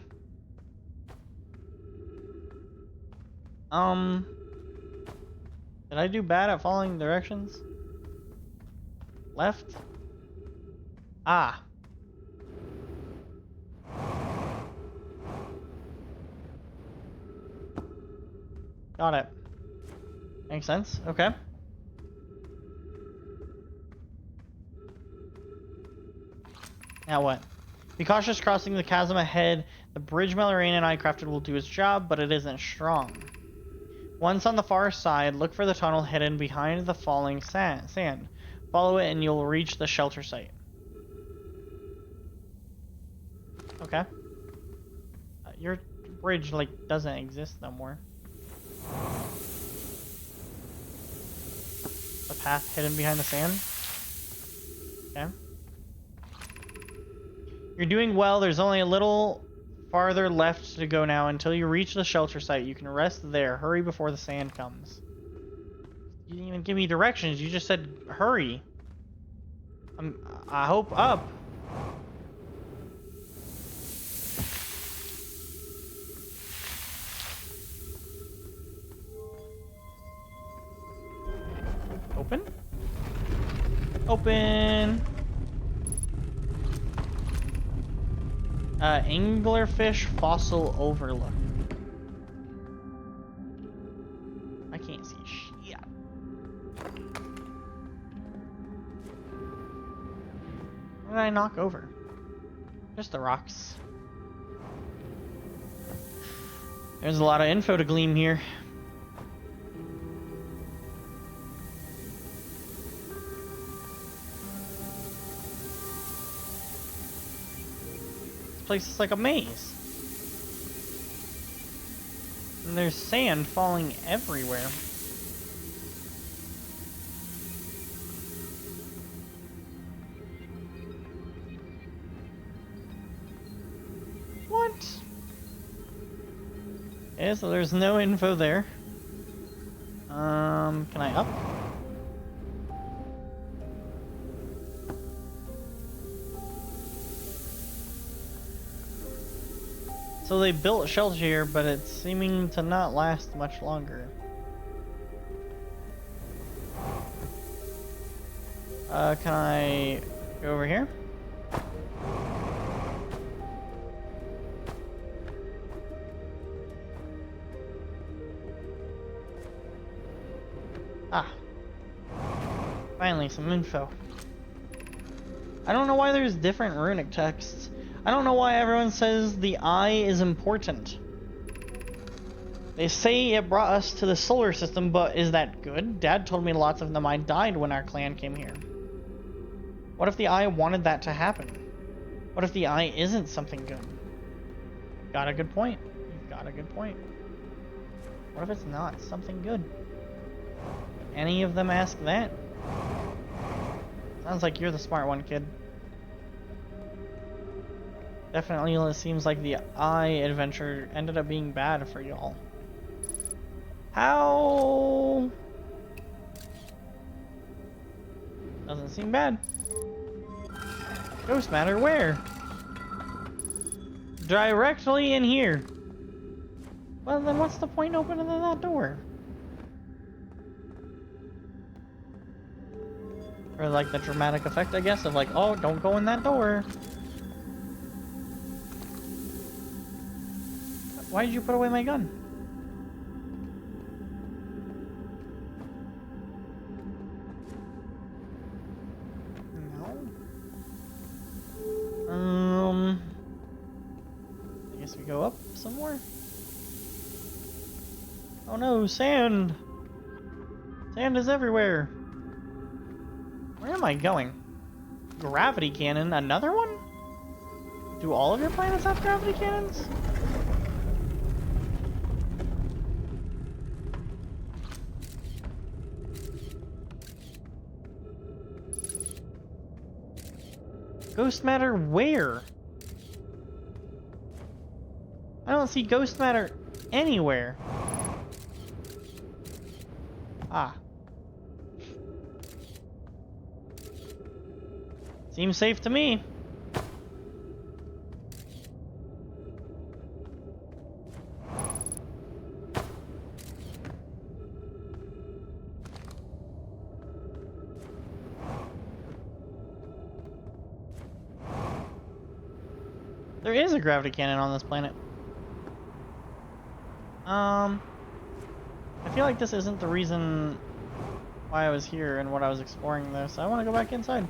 Did I do bad at following directions? Left? Ah. Got it. Makes sense. Okay. Now what? Be cautious crossing the chasm ahead. The bridge Millrain and I crafted will do its job, but it isn't strong. Once on the far side, look for the tunnel hidden behind the falling sand. Follow it and you'll reach the shelter site. Okay. Your bridge, like, doesn't exist no more. The path hidden behind the sand? Okay. You're doing well. There's only a little farther left to go now until you reach the shelter site. You can rest there. Hurry before the sand comes. You didn't even give me directions. You just said hurry. I hope up. Open? Open. Anglerfish fossil overlook. I can't see shit. What did I knock over? Just the rocks. There's a lot of info to glean here. Place is like a maze. And there's sand falling everywhere. What? Okay, so there's no info there. Can I up? So they built a shelter here, but it's seeming to not last much longer. Can I go over here? Ah. Finally, some info. I don't know why there's different runic texts. I don't know why everyone says the eye is important. They say it brought us to the solar system, but is that good? Dad told me lots of the mine died when our clan came here. What if the eye wanted that to happen? What if the eye isn't something good? Got a good point. You've got a good point. What if it's not something good? Any of them ask that? Sounds like you're the smart one, kid. Definitely seems like the eye adventure ended up being bad for y'all. How? Doesn't seem bad. Ghost matter where? Directly in here. Well, then what's the point opening that door? Or like the dramatic effect, I guess, of like, oh, don't go in that door. Why did you put away my gun? No. I guess we go up some more. Oh no, sand! Sand is everywhere. Where am I going? Gravity cannon, another one? Do all of your planets have gravity cannons? Ghost matter where? I don't see ghost matter anywhere. Ah. Seems safe to me. There is a gravity cannon on this planet. I feel like this isn't the reason why I was here and what I was exploring though, so I want to go back inside.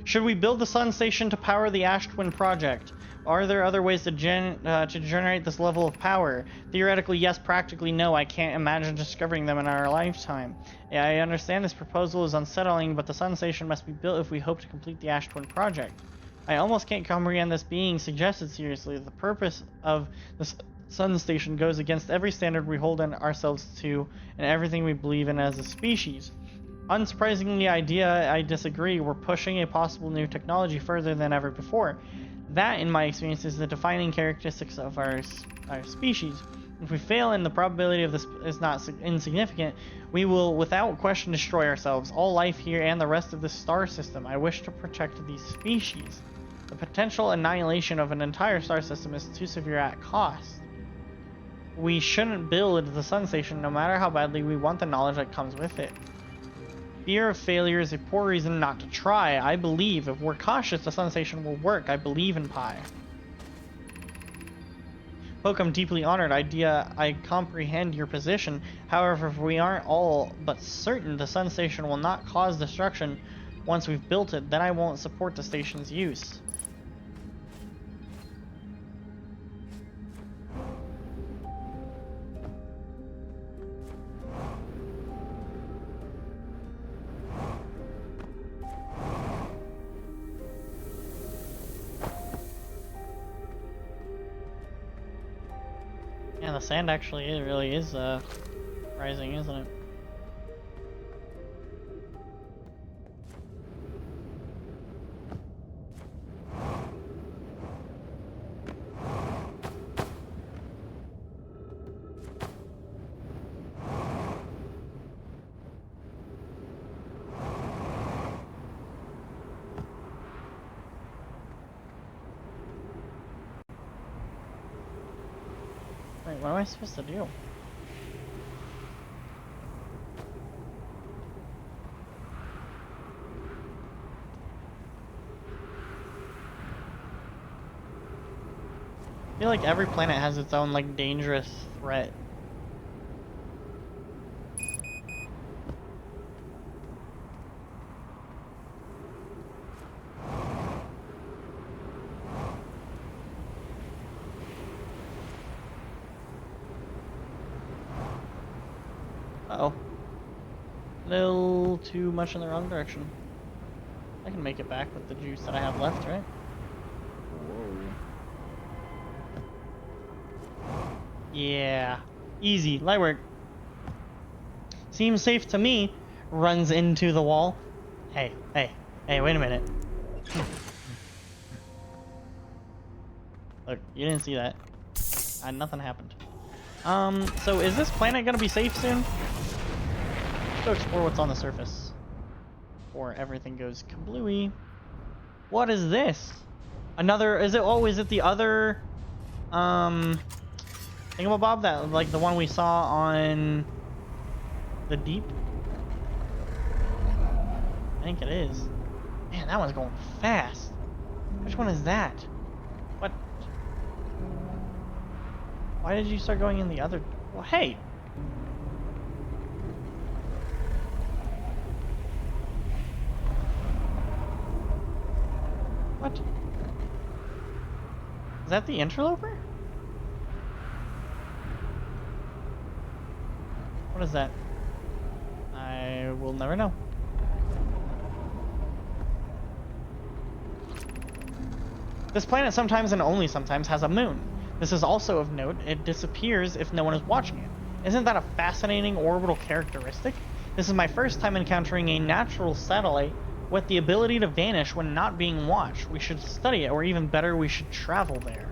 Should we build the sun station to power the Ash Twin project? Are there other ways to generate this level of power? Theoretically, yes. Practically, no. I can't imagine discovering them in our lifetime. Yeah, I understand this proposal is unsettling, but the Sun Station must be built if we hope to complete the Ash Twin project. I almost can't comprehend this being suggested seriously. The purpose of the Sun Station goes against every standard we hold ourselves to and everything we believe in as a species. Unsurprisingly, I disagree. We're pushing a possible new technology further than ever before. That, in my experience, is the defining characteristics of our species. If we fail and the probability of this is not insignificant, we will without question destroy ourselves, all life here, and the rest of the star system. I wish to protect these species. The potential annihilation of an entire star system is too severe at cost. We shouldn't build the Sun Station no matter how badly we want the knowledge that comes with it. Fear of failure is a poor reason not to try. I believe if we're cautious, the Sun Station will work. I believe in Pi. Poke, I'm deeply honored. I comprehend your position. However, if we aren't all but certain the Sun Station will not cause destruction once we've built it, then I won't support the station's use. Yeah, the sand actually it really is rising, isn't it? Wait, what am I supposed to do? I feel like every planet has its own, like, dangerous threat. Uh-oh. A little too much in the wrong direction. I can make it back with the juice that I have left, right? Yeah. Easy. Light work. Seems safe to me. Runs into the wall. Hey, wait a minute. Look, you didn't see that. Nothing happened. So is this planet gonna be safe soon? Let's go explore what's on the surface. Before everything goes kablooey. What is this? Another, is it the other, thingamabob that, like the one we saw on the deep? I think it is. Man, that one's going fast. Which one is that? What? Why did you start going in the other? Well, hey! What? Is that the interloper? What is that? I will never know. This planet sometimes and only sometimes has a moon. This is also of note, it disappears if no one is watching it. Isn't that a fascinating orbital characteristic? This is my first time encountering a natural satellite with the ability to vanish when not being watched. We should study it, or even better, we should travel there.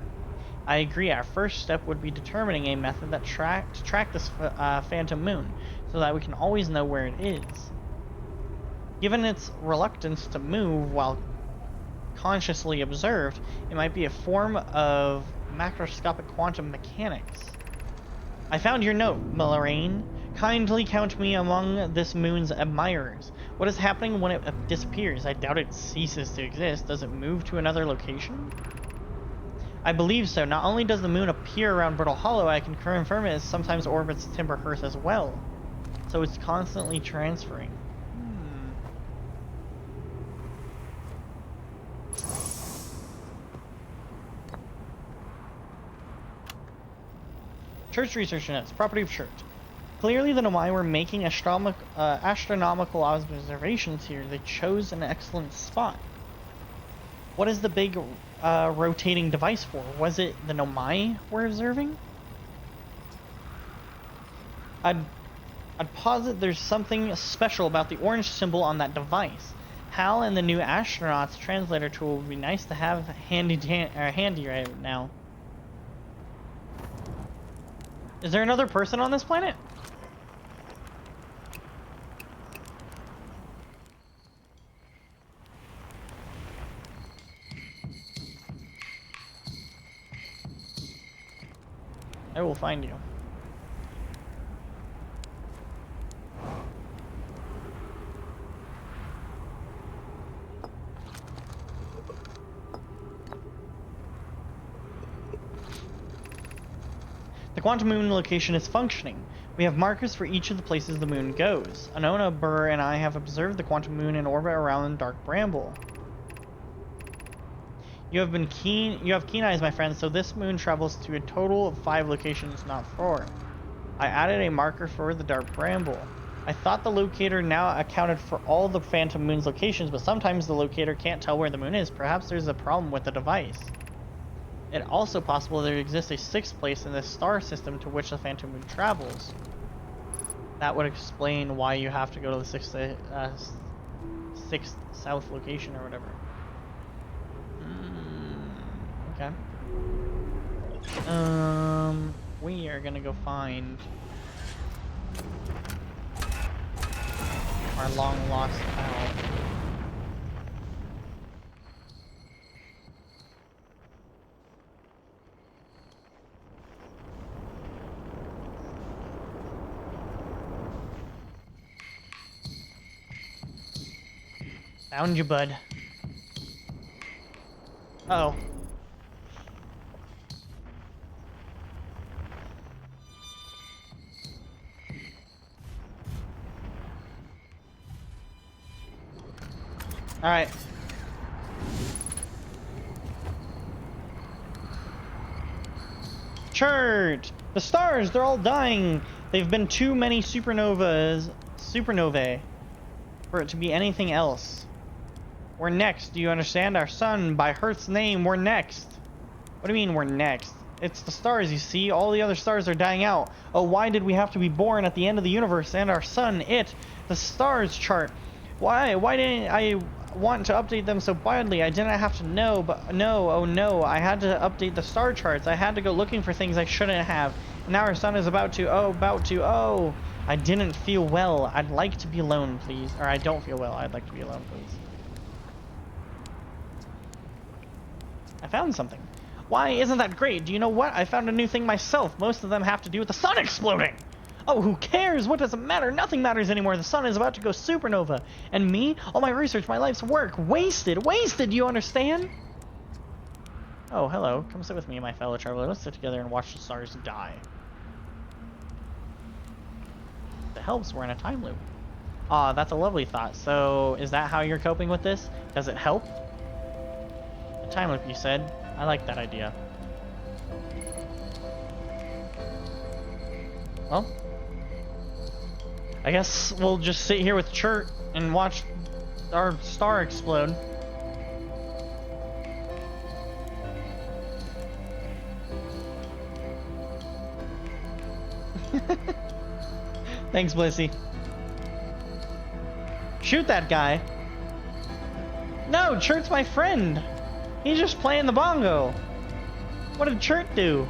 I agree, our first step would be determining a method that to track this phantom moon, so that we can always know where it is. Given its reluctance to move while consciously observed, it might be a form of macroscopic quantum mechanics. I found your note, Moraine. Kindly count me among this moon's admirers. What is happening when it disappears? I doubt it ceases to exist. Does it move to another location? I believe so. Not only does the moon appear around Brittle Hollow, I can confirm it sometimes orbits Timber Hearth as well. So it's constantly transferring. Church research notes. Property of church. Clearly the Nomai were making astronomical observations here. They chose an excellent spot. What is the big rotating device for? Was it the Nomai we're observing? I'd posit there's something special about the orange symbol on that device. HAL and the new astronaut's translator tool would be nice to have handy right now. Is there another person on this planet? I will find you. The quantum moon location is functioning. We have markers for each of the places the moon goes. Anona, Burr, and I have observed the quantum moon in orbit around Dark Bramble. You have keen eyes, my friend, so this moon travels to a total of 5 locations, not 4. I added a marker for the Dark Bramble. I thought the locator now accounted for all the Phantom Moon's locations, but sometimes the locator can't tell where the moon is. Perhaps there's a problem with the device. It's also possible there exists a 6th place in this star system to which the Phantom Moon travels. That would explain why you have to go to the 6th south location or whatever. Okay. We are gonna go find our long lost pal. Found you, bud. Uh-oh. Alright. Church! The stars, they're all dying! They've been too many supernovae for it to be anything else. We're next, do you understand? Our sun, by Hearth's name, we're next. What do you mean we're next? It's the stars, you see? All the other stars are dying out. Oh, why did we have to be born at the end of the universe? And our sun, the stars chart. Why didn't I want to update them so badly? I didn't have to know, but no, oh no. I had to update the star charts. I had to go looking for things I shouldn't have. Now our sun is about to. I didn't feel well. I'd like to be alone, please. Or I don't feel well. I'd like to be alone, please. I found something. Why, isn't that great? Do you know what? I found a new thing myself. Most of them have to do with the sun exploding. Oh, who cares? What does it matter? Nothing matters anymore. The sun is about to go supernova. And me? All my research, my life's work. Wasted. Do you understand? Oh, hello. Come sit with me, my fellow traveler. Let's sit together and watch the stars die. If it helps, we're in a time loop. Ah, that's a lovely thought. So, is that how you're coping with this? Does it help? A time loop, you said. I like that idea. Well, I guess we'll just sit here with Chert and watch our star explode. Thanks, Blissey. Shoot that guy. No, Chert's my friend. He's just playing the bongo. What did Chert do?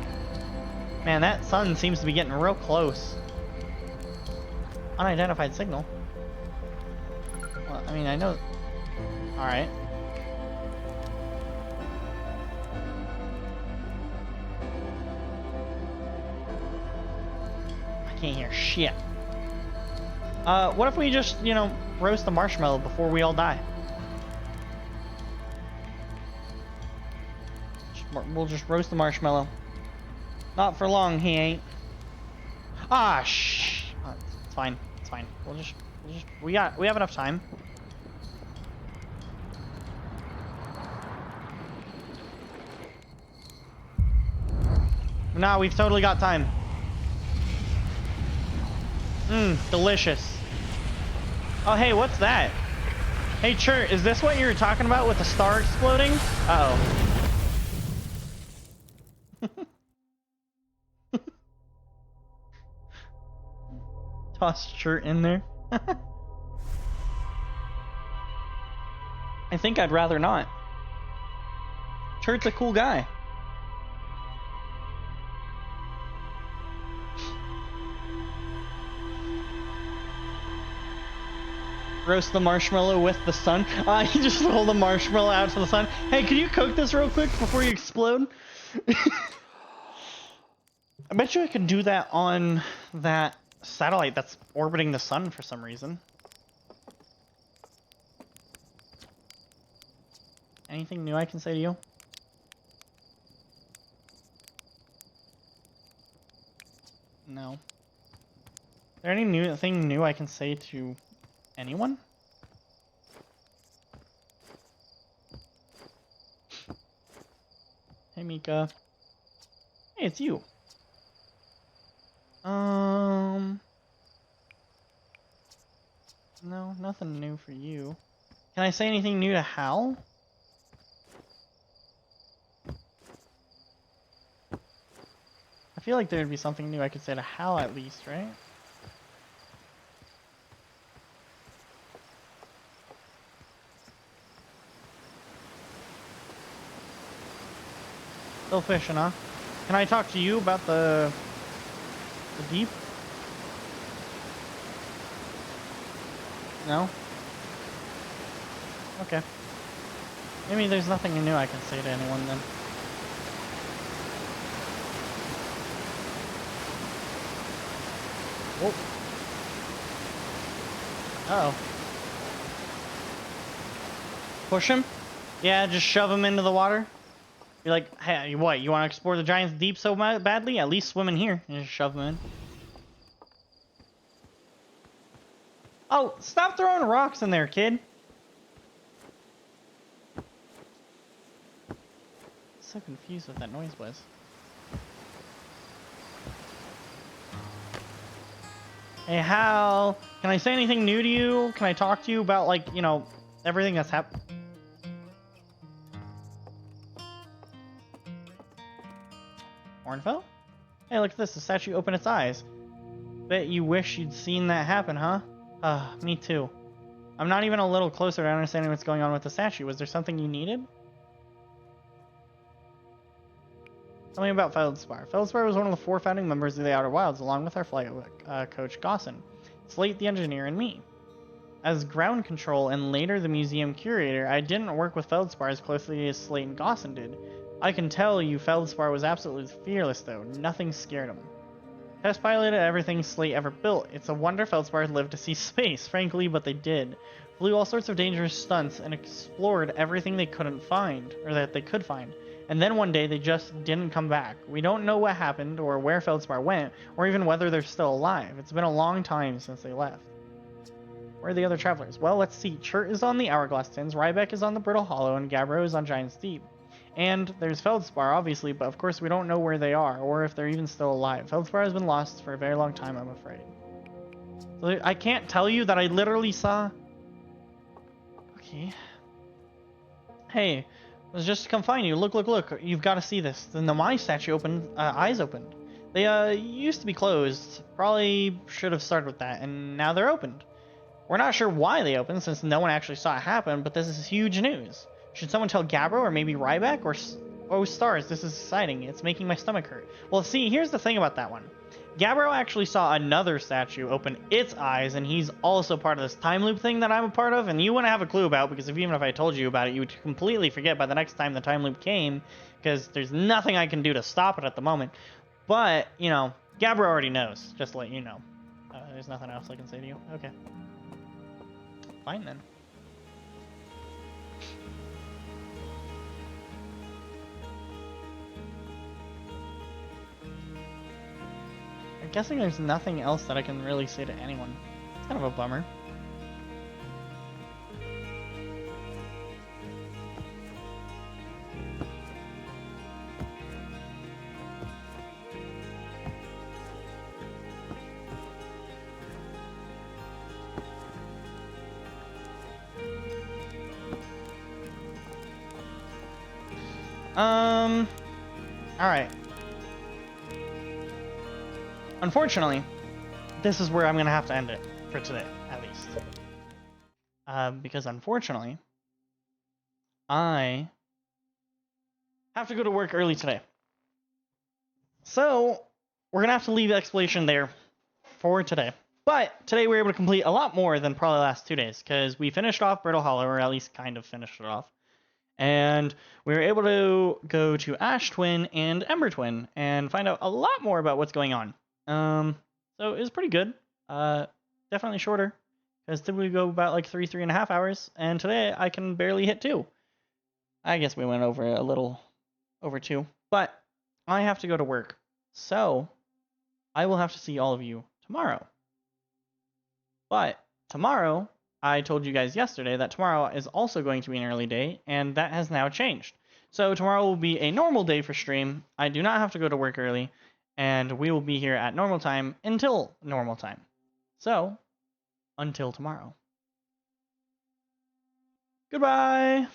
Man, that sun seems to be getting real close. Unidentified signal. Well, I mean, I know. Alright. I can't hear shit. What if we just, you know, roast the marshmallow before we all die? We'll just roast the marshmallow. Not for long, he ain't. Ah, shh. It's fine. It's fine. We have enough time. Nah, we've totally got time. Mmm, delicious. Oh, hey, what's that? Hey, Chert, is this what you were talking about with the star exploding? Uh-oh. Toss Chert in there. I think I'd rather not. Chert's a cool guy. Roast the marshmallow with the sun. You just roll the marshmallow out to the sun. Hey, can you cook this real quick before you explode? I bet you I could do that on that satellite that's orbiting the sun for some reason. Anything new I can say to you? No. Is there anything new I can say to anyone? Hey, Mika. Hey, it's you. No, nothing new for you. Can I say anything new to Hal? I feel like there'd be something new I could say to Hal at least, right? Still fishing, huh? Can I talk to you about the deep? No? Okay. Maybe there's nothing new I can say to anyone then. Whoa. Uh-oh. Push him? Yeah, just shove him into the water. You're like, hey, what? You want to explore the giant's deep so badly? At least swim in here. And just shove him in. Oh, stop throwing rocks in there, kid. So confused what that noise was. Hey, Hal, can I say anything new to you? Can I talk to you about, like, you know, everything that's happened? Ornfell? Hey, look at this. The statue opened its eyes. Bet you wish you'd seen that happen, huh? Me too. I'm not even a little closer to understanding what's going on with the statue. Was there something you needed? Tell me about Feldspar. Feldspar was one of the 4 founding members of the Outer Wilds, along with our flight coach, Gossin, Slate the engineer, and me. As ground control and later the museum curator, I didn't work with Feldspar as closely as Slate and Gossin did. I can tell you Feldspar was absolutely fearless, though. Nothing scared him. Test piloted everything Slate ever built. It's a wonder Feldspar lived to see space, frankly, but they did. Flew all sorts of dangerous stunts and explored everything they couldn't find, or that they could find. And then one day they just didn't come back. We don't know what happened, or where Feldspar went, or even whether they're still alive. It's been a long time since they left. Where are the other travelers? Well, let's see. Chert is on the Hourglass Tins, Ryback is on the Brittle Hollow, and Gabbro is on Giant's Deep. And there's Feldspar, obviously, but of course we don't know where they are, or if they're even still alive. Feldspar has been lost for a very long time, I'm afraid. So I can't tell you that I literally saw... Okay. Hey, I was just to come find you. Look, look, look. You've got to see this. The Nomai statue eyes opened. They used to be closed. Probably should have started with that, and now they're opened. We're not sure why they opened, since no one actually saw it happen, but this is huge news. Should someone tell Gabbro or maybe Ryback? Or oh stars, this is exciting. It's making my stomach hurt. Well, see, here's the thing about that one. Gabbro actually saw another statue open its eyes, and he's also part of this time loop thing that I'm a part of, and you wouldn't have a clue about, because even if I told you about it, you would completely forget by the next time the time loop came, because there's nothing I can do to stop it at the moment. But, you know, Gabbro already knows, just to let you know. There's nothing else I can say to you. Okay. Fine then. I'm guessing there's nothing else that I can really say to anyone. It's kind of a bummer. Alright. Unfortunately, this is where I'm gonna have to end it for today, at least. Because unfortunately, I have to go to work early today. So, we're gonna have to leave exploration there for today. But today we were able to complete a lot more than probably the last 2 days, because we finished off Brittle Hollow, or at least kind of finished it off. And we were able to go to Ash Twin and Ember Twin and find out a lot more about what's going on. So it was pretty good. Definitely shorter, because typically we go about like 3.5 hours, and today I can barely hit 2. I guess we went over a little over 2, but I have to go to work, so I will have to see all of you tomorrow. But tomorrow, I told you guys yesterday that tomorrow is also going to be an early day, and that has now changed. So tomorrow will be a normal day for stream. I do not have to go to work early, and we will be here at normal time until normal time. So, until tomorrow. Goodbye!